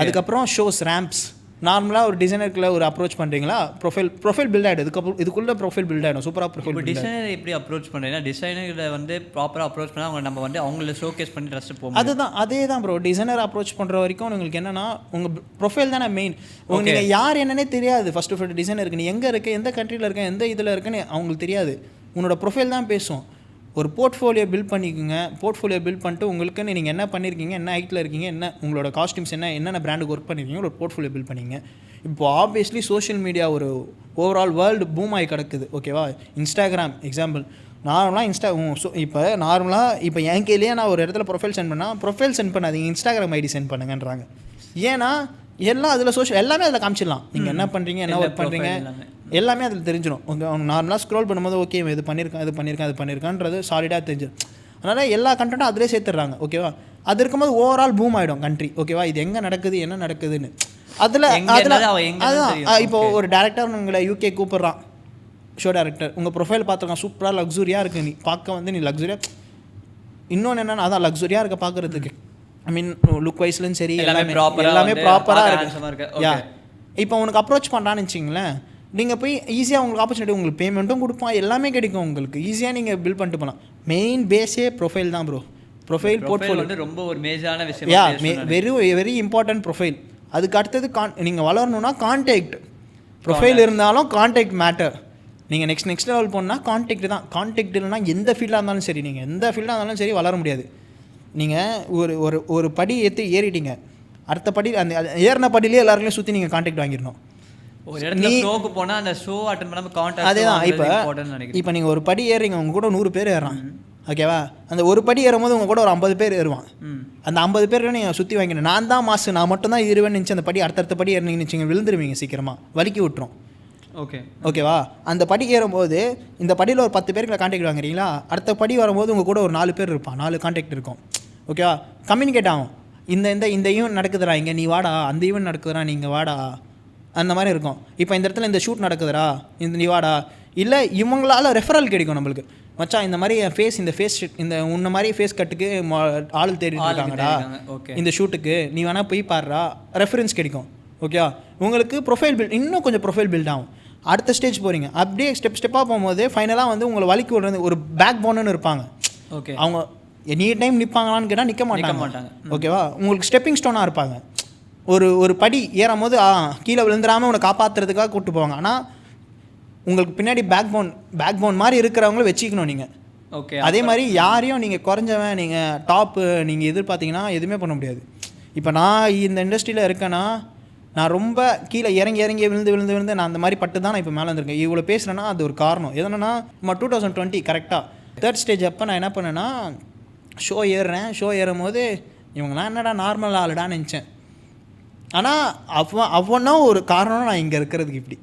அதுக்கப்புறம் ஷோஸ், ரேம்ப்ஸ். நார்மலாக ஒரு டிசைனருக்குள்ள ஒரு அப்ரோச் பண்ணுறீங்களா, ப்ரொஃபைல் பில்ட் ஆகிடும். இதுக்குள்ளே ப்ரொஃபைல் பில்ட் ஆகிடும். சூப்பராக ப்ரொஃபைல். டிசைனர் எப்படி அப்ரோச் பண்ணுறீங்கன்னா டிசைனரை வந்து ப்ராப்பராக அப்ரோச் பண்ணால் அவங்க நம்ம வந்து அவங்கள ஷோகேஸ் பண்ணி ட்ரெஸ் போகும். அதே தான் ப்ரோ. டிசைனர் அப்ரோச் பண்ணுற வரைக்கும் உங்களுக்கு என்னன்னா உங்கள் ப்ரொஃபைல் தானே மெயின். நீங்கள் யார் என்னன்னே தெரியாது. ஃபர்ஸ்ட் ஆஃப் ஆல் டிசைனருக்கு நீ எங்கே இருக்க, எந்த கண்ட்ரியில் இருக்க, எந்த இதில் இருக்குன்னு அவங்களுக்கு தெரியாது. உன்னோட ப்ரொஃபைல் தான் பேசும். ஒரு போர்ட்ஃபோலியோ பில்ட் பண்ணிக்கோங்க. போர்ட்ஃபோலியோ பில்ட் பண்ணிட்டு உங்களுக்குன்னு நீங்கள் என்ன பண்ணியிருக்கீங்க, என்ன ஹைட்டில் இருக்கீங்க, என்ன உங்களோட காஸ்டியூம்ஸ் என்னென்ன பிராண்டுக்கு ஒர்க் பண்ணியிருக்கீங்க, ஒரு போர்ட்ஃபோலியோ பில்ட் பண்ணிங்க. இப்போ ஆப்வியஸ்லி சோஷியல் மீடியா ஒரு ஓவரால் வேர்ல்டு பூம் ஆகி கிடக்குது. ஓகேவா, இன்ஸ்டாகிராம் எக்ஸாம்பிள். நார்மலாக இப்போ என் கையிலேயே நான் ஒரு இடத்துல ப்ரொஃபைல் சென்ட் பண்ணாதீங்க, இன்ஸ்டாகிராம் ஐடி சென்ட் பண்ணுங்கன்றாங்க. ஏன்னா எல்லாம் அதில் எல்லாமே அதில் காமிச்சிடலாம். நீங்கள் என்ன பண்ணுறீங்க, என்ன ஒர்க் பண்ணுறீங்க எல்லாமே அதில் தெரிஞ்சிடும். உங்கள் நார்மலாக ஸ்க்ரோல் பண்ணும்போது ஓகே இது பண்ணியிருக்கான்றது சாலிடாக தெரிஞ்சிடும். அதனால் எல்லா கண்டென்ட்டும் அதிலே சேர்த்துடுறாங்க. ஓகேவா, அது இருக்கும்போது ஓவரால் பூம் ஆகிடும் கண்ட்ரி. ஓகேவா, இது எங்கே நடக்குது, என்ன நடக்குதுன்னு அதில் அதுதான். இப்போ ஒரு டேரக்டர் உங்களை UK கூப்பிட்றான், ஷோ டேரக்டர், உங்கள் ப்ரொஃபைல் பார்த்துருக்கான், சூப்பராக லக்ஸுரியாக இருக்குது, நீ பார்க்க வந்து நீ லக்ஸுரியாக. இன்னொன்று என்னென்னா அதான் லக்ஸுரியாக இருக்க பார்க்குறதுக்கு, ஐ மீன் லுக் வைஸ்லும் சரி எல்லாமே ப்ராப்பராக இருக்கு. இப்போ உனக்கு அப்ரோச் பண்ணுறான்னு வச்சிங்களேன், நீங்கள் போய் ஈஸியாக உங்களுக்கு ஆப்பர்ச்சுனிட்டி, உங்களுக்கு பேமெண்ட்டும் கொடுப்பான், எல்லாமே கிடைக்கும் உங்களுக்கு. ஈஸியாக நீங்கள் பில்ட் பண்ணிட்டு போகலாம். மெயின் பேஸே ப்ரொஃபைல் தான் ப்ரோ. ப்ரொஃபைல் போர்ட்ஃபோலியோ வந்து ரொம்ப ஒரு மேஜரான விஷயம். Very important profile. அதுக்கு அடுத்தது நீங்கள் வளரணும்னா கான்டாக்ட். ப்ரொஃபைல் இருந்தாலும் கான்டாக்ட் மேட்டர். நீங்கள் நெக்ஸ்ட் லெவல் போனால் கான்டாக்ட் தான். கான்டாக்ட் இல்லைனா எந்த ஃபீல்டாக இருந்தாலும் சரி, நீங்கள் எந்த ஃபீல்டாக இருந்தாலும் சரி வளர முடியாது. நீங்கள் ஒரு படி ஏறிட்டீங்க, அடுத்த படி அந்த ஏறின படியிலே எல்லாருமே சுற்றி நீங்கள் கான்டாக்ட் வாங்கிடணும். ஒரு இடத்துல ஷோக்கு போனால் அந்த ஷோ அட்டெண்ட் பண்ணாமல் கான்டாக்ட். அதே தான். இப்போ நீங்கள் ஒரு படி ஏறுறீங்க, உங்க கூட 100 பேர் ஏறுறான். ஓகேவா? அந்த ஒரு படி ஏறும்போது உங்கள் கூட ஒரு 50 பேர் ஏறுவான். அந்த 50 பேர் நீங்கள் சுற்றி வாங்கிக்கணும். நான் தான் மாசு, நான் மட்டும் தான் ஏறுவேன்னு நினச்சி அந்த படி அடுத்தடுத்த படி ஏறினீங்கன்னு நினச்சிங்க விழுந்துருவீங்க, சீக்கிரமாக வலிக்கி விட்டுரும். ஓகேவா? அந்த படி ஏறும்போது இந்த படியில் ஒரு 10 பேருக்கு கான்டாக்ட் வாங்குறீங்களா, அடுத்த படி வரும்போது உங்கள் கூட ஒரு 4 பேர் இருப்பான், 4 கான்டாக்ட் இருக்கும். ஓகேவா? கம்யூனிகேட் ஆகும். இந்த ஈவெண்ட் நடக்குதுடா இங்கே, நீ வாடா. அந்த ஈவெண்ட் நடக்குதுடா, நீங்கள் வாடா. அந்த மாதிரி இருக்கும். இப்போ இந்த இடத்துல இந்த ஷூட் நடக்குதுடா, நீ வாடா. இல்லை இவங்களால ரெஃபரல் கிடைக்கும் நம்மளுக்கு. மச்சான் இந்த மாதிரி என் ஃபேஸ், இந்த ஃபேஸ் இந்த உன்ன மாதிரி ஃபேஸ் கட்டுக்கு ஆள் தேடிட்டு இருக்காங்கடா, இந்த ஷூட்டுக்கு நீ வேணால் போய் பாடுறா, ரெஃபரன்ஸ் கிடைக்கும். ஓகேவா? உங்களுக்கு ப்ரொஃபைல் பில்ட், இன்னும் கொஞ்சம் ப்ரொஃபைல் பில்ட் ஆகும். அடுத்த ஸ்டேஜ் போகிறீங்க, அப்படியே ஸ்டெப்பாக போகும்போது ஃபைனலாக வந்து உங்களை வலிக்கு விடுறது ஒரு பேக் போன்னு இருப்பாங்க. ஓகே, அவங்க எனி டைம் நிற்பாங்களான்னு கேட்டால் நிற்க மாட்டாங்க. ஓகேவா? உங்களுக்கு ஸ்டெப்பிங் ஸ்டோனாக இருப்பாங்க. ஒரு படி ஏறும் போது கீழே விழுந்துடாமல் உன்னை காப்பாற்றுறதுக்காக கூப்பிட்டு போவாங்க. ஆனால் உங்களுக்கு பின்னாடி பேக் போன் மாதிரி இருக்கிறவங்களும் வச்சுக்கணும் நீங்கள். ஓகே, அதே மாதிரி யாரையும் நீங்கள் குறைஞ்சவன், நீங்கள் டாப்பு நீங்கள் எதிர்பார்த்தீங்கன்னா எதுவுமே பண்ண முடியாது. இப்போ நான் இந்த இண்டஸ்ட்ரியில் இருக்கேன்னா, நான் ரொம்ப கீழே இறங்கி விழுந்து நான் அந்த மாதிரி பட்டு தான் நான் இப்போ மேலே வந்திருக்கேன். இவ்வளோ பேசுகிறேன்னா அது ஒரு காரணம். எதுனா நம்ம 2020 கரெக்டாக 3rd ஸ்டேஜ் அப்போ நான் என்ன பண்ணேன்னா, ஷோ ஏறும் போது இவங்களாம் என்னடா நார்மல் ஆளுடான்னு நினச்சேன். ஆனால் அவனா ஒரு காரணம் நான் இங்கே இருக்கிறதுக்கு இப்படி.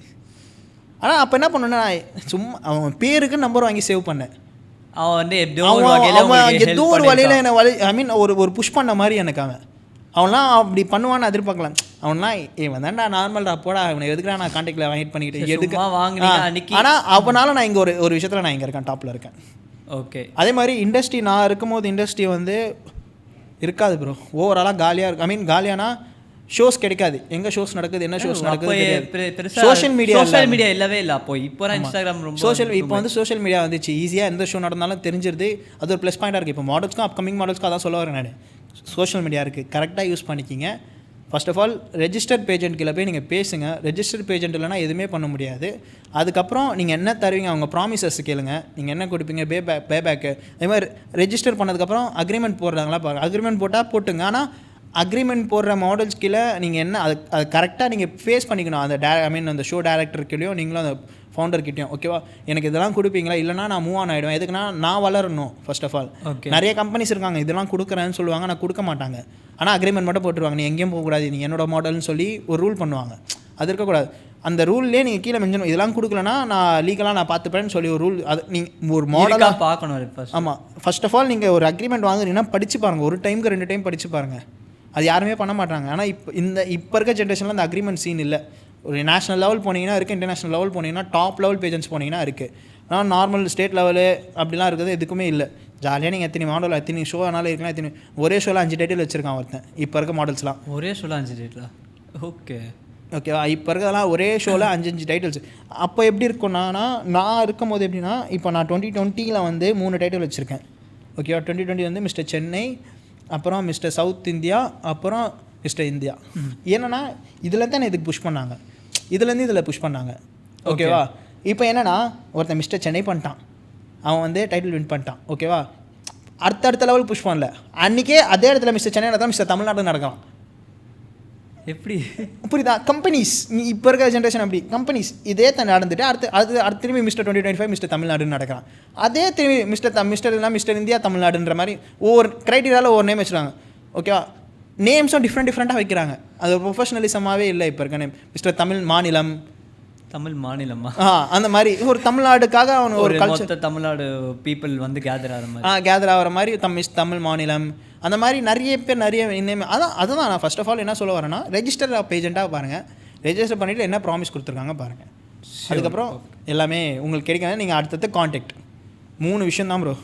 ஆனால் அப்போ என்ன பண்ணேன்னா, சும்மா அவன் பேருக்கு நம்பர் வாங்கி சேவ் பண்ணேன். அவன் வந்து ஏதோ ஒரு வழியில் என்னை ஒரு புஷ் பண்ண மாதிரி எனக்கு அவன்லாம் அப்படி பண்ணுவான்னு எதிர்பார்க்கலாம். அவன்லாம் இவன் தான்டா நார்மல்டா, போடா இவனை எதுக்குடா நான் கான்டாக்டில் வாங்கிட்டு பண்ணிக்கிட்டு எதுக்கு வாங்கினீங்க. ஆனால் அவனால நான் இங்கே ஒரு விஷயத்தில் நான் இங்கே இருக்கேன், டாப்பில் இருக்கேன். ஓகே, அதே மாதிரி இண்டஸ்ட்ரி நான் இருக்கும்போது இண்டஸ்ட்ரி வந்து இருக்காது ப்ரோ. ஓவராலாக காலியாக இருக்கும். காலியானா ஷோஸ் கிடைக்காது. எங்கே ஷோஸ் நடக்குது, என்ன ஷோஸ் நடக்குது, சோஷியல் மீடியா இல்லவே இல்லை. அப்போ இப்போ இன்ஸ்டாகிராம் ரொம்ப இப்போ வந்து சோஷியல் மீடியா வந்துச்சு. ஈஸியாக எந்த ஷோ நடந்தாலும் தெரிஞ்சிருது. அது ஒரு ப்ளஸ் பாயிண்டாக இருக்குது. இப்போ மாடல்ஸ்க்கும் அப்கமிங் மாடல்ஸ்க்கும் அதான் சொல்ல வரேன் நான். சோஷியல் மீடியா இருக்குது, கரெக்டாக யூஸ் பண்ணிக்கிங்க. First of all registered pageant கீழே போய் நீங்கள் பேசுங்க. ரெஜிஸ்டர்ட் பேஜெண்ட் இல்லைனா எதுவுமே பண்ண முடியாது. அதுக்கப்புறம் நீங்கள் என்ன தருவீங்க, அவங்க ப்ராமிசஸ் கேளுங்க, நீங்கள் என்ன கொடுப்பீங்க, பேபேக்கு. அதே மாதிரி ரெஜிஸ்டர் பண்ணதுக்கப்புறம் அக்ரிமெண்ட் போடுறாங்களா பாருங்கள். அக்ரிமெண்ட் போட்டால் போட்டுங்க. ஆனால் அக்ரிமெண்ட் போடுற மாடல்ஸ் கீழே நீங்கள் என்ன அது கரெக்டாக நீங்கள் ஃபேஸ் பண்ணிக்கணும். அந்த அந்த ஷோ டேரக்டர்கிட்டையும் நீங்களும் அந்த ஃபவுண்டர்கிட்டையும். ஓகேவா? எனக்கு இதெல்லாம் கொடுப்பீங்களா, இல்லைனா நான் மூவ் ஆன் ஆகிடுவேன். எதுக்குன்னா நான் வளரணும். ஃபர்ஸ்ட் ஆஃப் ஆல் நிறைய கம்பெனிஸ் இருக்காங்க, இதெல்லாம் கொடுக்குறேன்னு சொல்லுவாங்க, நான் கொடுக்க மாட்டாங்க. ஆனால் அக்ரிமெண்ட் மட்டும் போட்டுருவாங்க, நீ எங்கேயும் போகக்கூடாது, நீ என்னோட மாடல்னு சொல்லி ஒரு ரூல் பண்ணுவாங்க. அது இருக்கக்கூடாது. அந்த ரூல்லே நீங்கள் கீழே மென்ஷன், இதெல்லாம் கொடுக்கலன்னா நான் லீகலாக நான் பார்த்துப்பேன்னு சொல்லி ஒரு ரூல். அது நீங்கள் ஒரு மாடலாக பார்க்கணும். ஆமாம், ஃபர்ஸ்ட் ஆஃப் ஆல் நீங்கள் ஒரு அக்ரிமெண்ட் வாங்குறீங்கன்னா படித்து பாருங்கள். ஒரு டைமுக்கு 2 டைம் படித்து பாருங்கள். அது யாருமே பண்ண மாட்டாங்க. ஆனால் இப்போ இருக்க ஜென்ரேஷனில் அந்த அக்ரிமெண்ட் சீன் இல்லை. ஒரு நேஷனல் லெவல் போனீங்கன்னா இருக்குது, இன்டர்நேஷனல் லெவல் போனீங்கன்னா, டாப் லெவல் பேஜன்ஸ் போனீங்கன்னா இருக்குது. ஆனால் நார்மல் ஸ்டேட் லெவலு அப்படிலாம் இருக்குது எதுக்குமே இல்லை. ஜாலியாக நீங்கள் எத்தனை மாடல், எத்தனை ஷோ ஆனாலும் இருக்கலாம். ஒரே ஷோவில் 5 டைட்டில் வச்சுருக்கான் ஒருத்தன். இப்போ இருக்க மாடல்ஸ்லாம் ஒரே ஷோவில் 5 டைட்டில். ஓகேவா? இப்போ இருக்கிறதெல்லாம் ஒரே ஷோவில் 5 டைட்டில்ஸ். அப்போ எப்படி இருக்கும்னா, நான் இருக்கும் போது எப்படின்னா, இப்போ நான் 2020 வந்து 3 டைட்டில் வச்சுருக்கேன். ஓகேவா? 2020 வந்து மிஸ்டர் சென்னை, அப்புறம் மிஸ்டர் சவுத் இந்தியா, அப்புறம் மிஸ்டர் இந்தியா. ஏன்னா இதுலேருந்து தான் இதுக்கு புஷ் பண்ணாங்க, இதுலேருந்து இதில் புஷ் பண்ணாங்க. ஓகேவா? இப்போ என்னென்னா ஒருத்தன் மிஸ்டர் சென்னை பண்ணிட்டான், அவன் வந்து டைட்டில் வின் பண்ணிட்டான். ஓகேவா? அடுத்த லெவல் புஷ் பண்ணல. அன்றைக்கே அதே இடத்துல மிஸ்டர் சென்னை நடந்தால் மிஸ்டர் தமிழ்நாடு நடக்கலாம். எப்படி புரியுதா? கம்பெனிஸ் இப்போ இருக்கிற ஜென்ரேஷன் அப்படி கம்பெனிஸ் இதே தான் நடந்துட்டு அடுத்து திரும்பி மிஸ்டர் 2025 மிஸ்டர் தமிழ்நாடுன்னு நடக்கலாம். அதே திரும்பி மிஸ்டர் இந்தியா தமிழ்நாடுன்ற மாதிரி ஒவ்வொரு க்ரைட்டீரியாவில் ஒவ்வொரு நேம் வச்சுருவாங்க. ஓகேவா? நேம்ஸும் டிஃப்ரெண்ட்டாக வைக்கிறாங்க. அது ப்ரொஃபஷனலிசமாகவே இல்லை. இப்போ இருக்க நேம் மிஸ்டர் தமிழ் மாநிலமா அந்த மாதிரி ஒரு தமிழ்நாடுக்காக அவன் ஒரு கல்ச்சர், தமிழ்நாடு பீப்புள் வந்து கேதர் ஆகிற மாதிரி தமிழ் மாநிலம், அந்த மாதிரி நிறைய பேர் நிறைய நேம். அதுதான் நான் ஃபர்ஸ்ட் ஆஃப் ஆல் என்ன சொல்ல வரேன்னா, ரெஜிஸ்டர் பேஜெண்ட்டாக பாருங்கள். ரெஜிஸ்டர் பண்ணிவிட்டு என்ன ப்ராமிஸ் கொடுத்துருக்காங்க பாருங்கள். அதுக்கப்புறம் எல்லாமே உங்களுக்கு கிடைக்காது. நீங்கள் அடுத்தது கான்டாக்ட் 3 விஷயம் தான் ப்ரோ.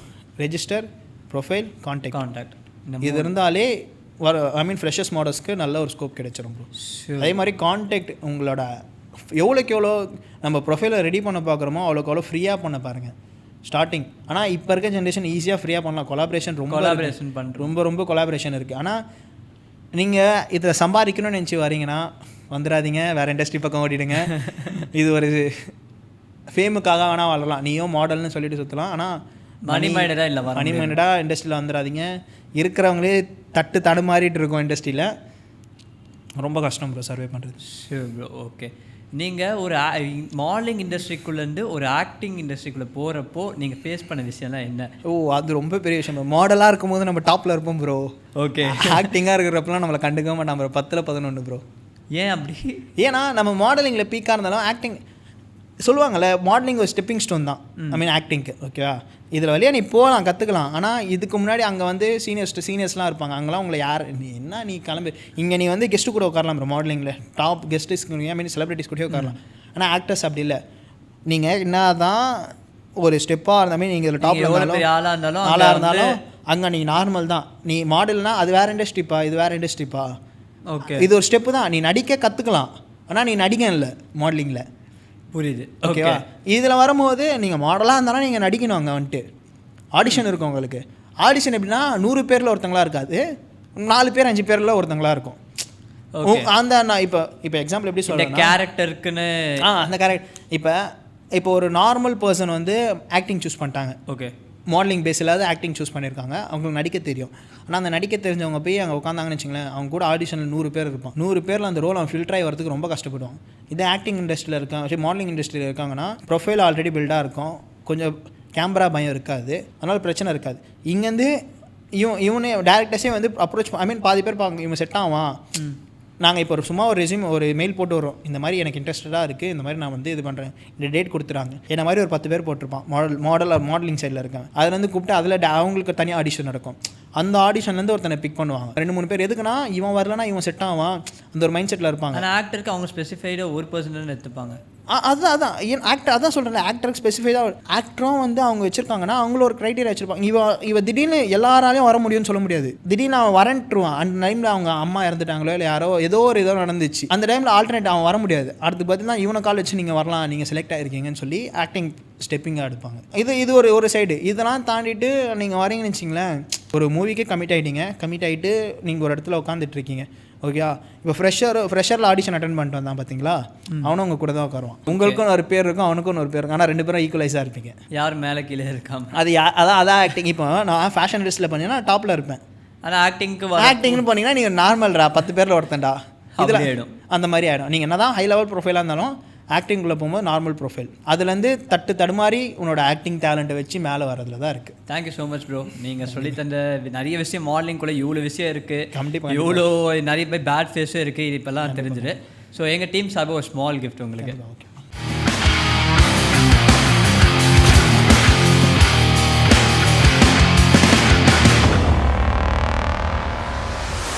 Register, profile, contact. இது இருந்தாலே ஃப்ரெஷர்ஸ் மாடல்ஸ்க்கு நல்ல ஒரு ஸ்கோப் கிடைச்சிடும் ப்ரோ. அதே மாதிரி கான்டாக்ட் உங்களோட எவ்வளோக்கு எவ்வளோ நம்ம ப்ரொஃபைலை ரெடி பண்ண பார்க்குறோமோ அவ்வளோக்கு அவ்வளோ ஃப்ரீயாக பண்ண பாருங்கள் ஸ்டார்டிங். ஆனால் இப்போ இருக்க ஜென்ரேஷன் ஈஸியாக ஃப்ரீயாக பண்ணலாம். ரொம்ப கொலாபரேஷன் இருக்குது. ஆனால் நீங்கள் இதை சம்பாதிக்கணும்னு நினச்சி வரீங்கன்னா வந்துடாதீங்க, வேறு இண்டஸ்ட்ரி பக்கம் ஓடிடுங்க. இது ஒரு ஃபேமுக்காக வேணால் வரலாம், நீயும் மாடல்னு சொல்லிட்டு சுற்றலாம். ஆனால் மணிமைண்டடாக இண்டஸ்ட்ரியில் வந்துடாதீங்க. இருக்கிறவங்களே தடுமாறிட்டு இருக்கோம் இண்டஸ்ட்ரியில். ரொம்ப கஷ்டம் ப்ரோ சர்வே பண்ணுறது. ஓகே, நீங்கள் ஒரு மாடலிங் இண்டஸ்ட்ரிக்குள்ளேருந்து ஒரு ஆக்டிங் இண்டஸ்ட்ரிக்குள்ளே போகிறப்போ நீங்கள் ஃபேஸ் பண்ண விஷயம்லாம் என்ன? ஓ அது ரொம்ப பெரிய விஷயம். மாடலாக இருக்கும்போது நம்ம டாப்பில் இருப்போம் ப்ரோ. ஓகே. ஆக்டிங்காக இருக்கிறப்பலாம் நம்மளை கண்டுக்க மாட்டான் ப்ரோ. 10ல் 11 ப்ரோ. ஏன் அப்படி? ஏன்னா நம்ம மாடலிங்கில் பீக்காக இருந்தாலும் ஆக்டிங் சொல்லுவாங்கள்ல, மாடலிங் ஒரு ஸ்டெப்பிங் ஸ்டோன் தான். ஐ மீன் ஆக்டிங்க்கு. ஓகேவா, இதில் வழியாக நீ போகலாம், கற்றுக்கலாம். ஆனால் இதுக்கு முன்னாடி அங்கே வந்து சீனியர்ஸ்லாம் இருப்பாங்க. அங்கெல்லாம் உங்களை யார் நீ கிளம்பு, இங்கே நீ வந்து கெஸ்ட்டு கூட உட்காரலாம் ப்ரோ. மாடலிங்கில் டாப் கெஸ்ட்ஸ் ஐ மீன் செலிபிரிட்டிஸ் கூட உட்காரலாம். ஆனால் ஆக்டர்ஸ் அப்படி இல்லை. நீங்கள் என்ன தான் ஒரு ஸ்டெப்பாக இருந்தாலும் நீங்கள் இதில் டாப்பில் ஆளாக இருந்தாலும் அங்கே நீ நார்மல் தான். நீ மாடல்னா அது வேறு இண்டஸ்ட்ரிப்பா, இது வேறு இண்டஸ்ட்ரிப்பா. ஓகே, இது ஒரு ஸ்டெப்பு தான். நீ நடிக்க கற்றுக்கலாம், ஆனால் நீ நடிக்க இல்லை மாடலிங்கில். புரியுது. ஓகேவா, இதில் வரும்போது நீங்கள் மாடலாக இருந்தாலும் நீங்கள் நடிக்கணும். அங்கே வந்துட்டு ஆடிஷன் இருக்கும் உங்களுக்கு. ஆடிஷன் எப்படின்னா 100 பேரில் ஒருத்தங்களா இருக்காது, 4 பேர் 5 பேரில் ஒருத்தங்களா இருக்கும். அந்த நான் இப்போ எக்ஸாம்பிள் எப்படி சொல்கிறேன், கேரக்டருக்குன்னு அந்த கேரக்டர் இப்போ ஒரு நார்மல் பர்சன் வந்து ஆக்டிங் சூஸ் பண்ணிட்டாங்க. ஓகே, மாடலிங் பேஸ் இல்லாத ஆக்டிங் சூஸ் பண்ணியிருக்காங்க. அவங்களுக்கு நடிக்க தெரியும். ஆனால் அந்த நடிக்க தெரிஞ்சவங்க போய் அங்கே உட்காந்தாங்கன்னு வச்சுங்களேன், அவங்க கூட ஆடிஷனில் 100 பேர் இருப்பான். 100 பேரில் அந்த ரோல் அவன் ஃபில்டர் ஆகி வரதுக்கு ரொம்ப கஷ்டப்படுவான். இதே ஆக்டிங் இண்டஸ்ட்ரியில் இருக்காங்க, மாடலிங் இண்டஸ்ட்ரியில் இருக்காங்கன்னா ப்ரொஃபைல் ஆல்ரெடி பில்டாக இருக்கும், கொஞ்சம் கேமரா பயம் இருக்காது, அதனால் பிரச்சனை இருக்காது. இங்கேருந்து இவனே டேரக்டர்ஸே வந்து அப்ரோச், ஐ மீன் பாதி பேர் பார்க்க இவன் செட் ஆவான். நாங்கள் இப்போ சும்மா ஒரு மெயில் போட்டு வரோம், இந்த மாதிரி எனக்கு இன்ட்ரெஸ்டடாக இருக்குது, இந்த மாதிரி நான் வந்து இது பண்ணுறேன், இந்த டேட் கொடுத்துறாங்க. என்ன மாதிரி ஒரு 10 பேர் போட்டிருப்பான் மாடலிங் சைடில் இருக்காங்க. அதில் வந்து கூப்பிட்டு அதில் அவங்களுக்கு தனியாக ஆடிஷன் நடக்கும். அந்த ஆடிஷன்லேருந்து ஒருத்தனை பிக் பண்ணுவாங்க. 2-3 பேர். எதுக்குன்னா இவன் வரலன்னா இவன் செட் ஆவான், அந்த ஒரு மைண்ட் செட்டில் இருப்பாங்க. அந்த ஆக்டருக்கு அவங்க ஸ்பெசிஃபைடாக ஒரு பர்சன் எடுத்துப்பாங்க. அதான் ஆக்டர், அதான் சொல்கிறேன், ஆக்டருக்கு ஸ்பெசிஃபைடாக ஆக்டரும் வந்து அவங்க வச்சுருக்காங்கன்னா அவங்களும் ஒரு க்ரைட்டீரியா வச்சுருப்பாங்க. இவன் திடீர்னு எல்லாராலையும் வர முடியும்னு சொல்ல முடியாது. திடீர்னு அவன் வரன்ட்டுருவான். அந்த டைமில் அவங்க அம்மா இறந்துட்டாங்களோ இல்லை யாரோ ஏதோ நடந்துச்சு, அந்த டைமில் ஆல்டர்னேட் அவன் வர முடியாது. அடுத்து பார்த்தீங்கன்னா இவனை கால் வச்சு நீங்கள் வரலாம், நீங்கள் செலக்ட் ஆகிருக்கீங்கன்னு சொல்லி ஆக்டிங் ஸ்டெப்பிங்காக எடுப்பாங்க. இது ஒரு சைடு. இதெல்லாம் தாண்டிட்டு நீங்கள் வரீங்கன்னு வச்சிங்களேன், ஒரு மூவிக்கே கமிட் ஆகிட்டு நீங்கள் ஒரு இடத்துல உட்காந்துட்ருக்கீங்க. ஓகேவா, இப்போ ஃப்ரெஷரில் ஆடிஷன் அட்டன் பண்ணிட்டு வந்தான் பார்த்தீங்களா, அவனும் உங்கள் கூட தான் உட்காருவான். உங்களுக்கும் ஒரு பேர் இருக்கும், அவனுக்கும் ஒரு பேர் இருக்கும். ஆனால் 2 பேரும் ஈக்குவலைஸாக இருப்பீங்க. யார் மேலே கீழே இருக்காம அது அதான் ஆக்டிங். இப்போ நான் ஃபேஷன் லிஸ்ட்டில் பண்ணிங்கன்னா டாப்பில் இருப்பேன். ஆனால் ஆக்டிங்னு பண்ணிங்கன்னா நீங்கள் நார்மல்ரா 10 பேரில் ஒருத்தன்டா, இதில் ஆகிடும். அந்த மாதிரி ஆகிடும். நீங்கள் என்ன தான் ஹை லெவல் ப்ரொஃபைலாக இருந்தாலும் ஆக்டிங்குள்ளே போகும்போது நார்மல் ப்ரொஃபைல், அதுலேருந்து தடுமாறி உன்னோட ஆக்டிங் டேலண்ட்டை வச்சு மேலே வரதுல தான் இருக்குது. Thank you so much bro. நீங்கள் சொல்லி தந்த நிறைய விஷயம், மாடலிங்குள்ளே இவ்வளோ விஷயம் இருக்குது, கண்டிப்பாக இவ்வளோ நிறைய பேட் ஃபேஸும் இருக்குது, இது இப்போல்லாம் தெரிஞ்சுது. ஸோ எங்கள் டீம் சார்பாக ஒரு ஸ்மால் கிஃப்ட் உங்களுக்கு.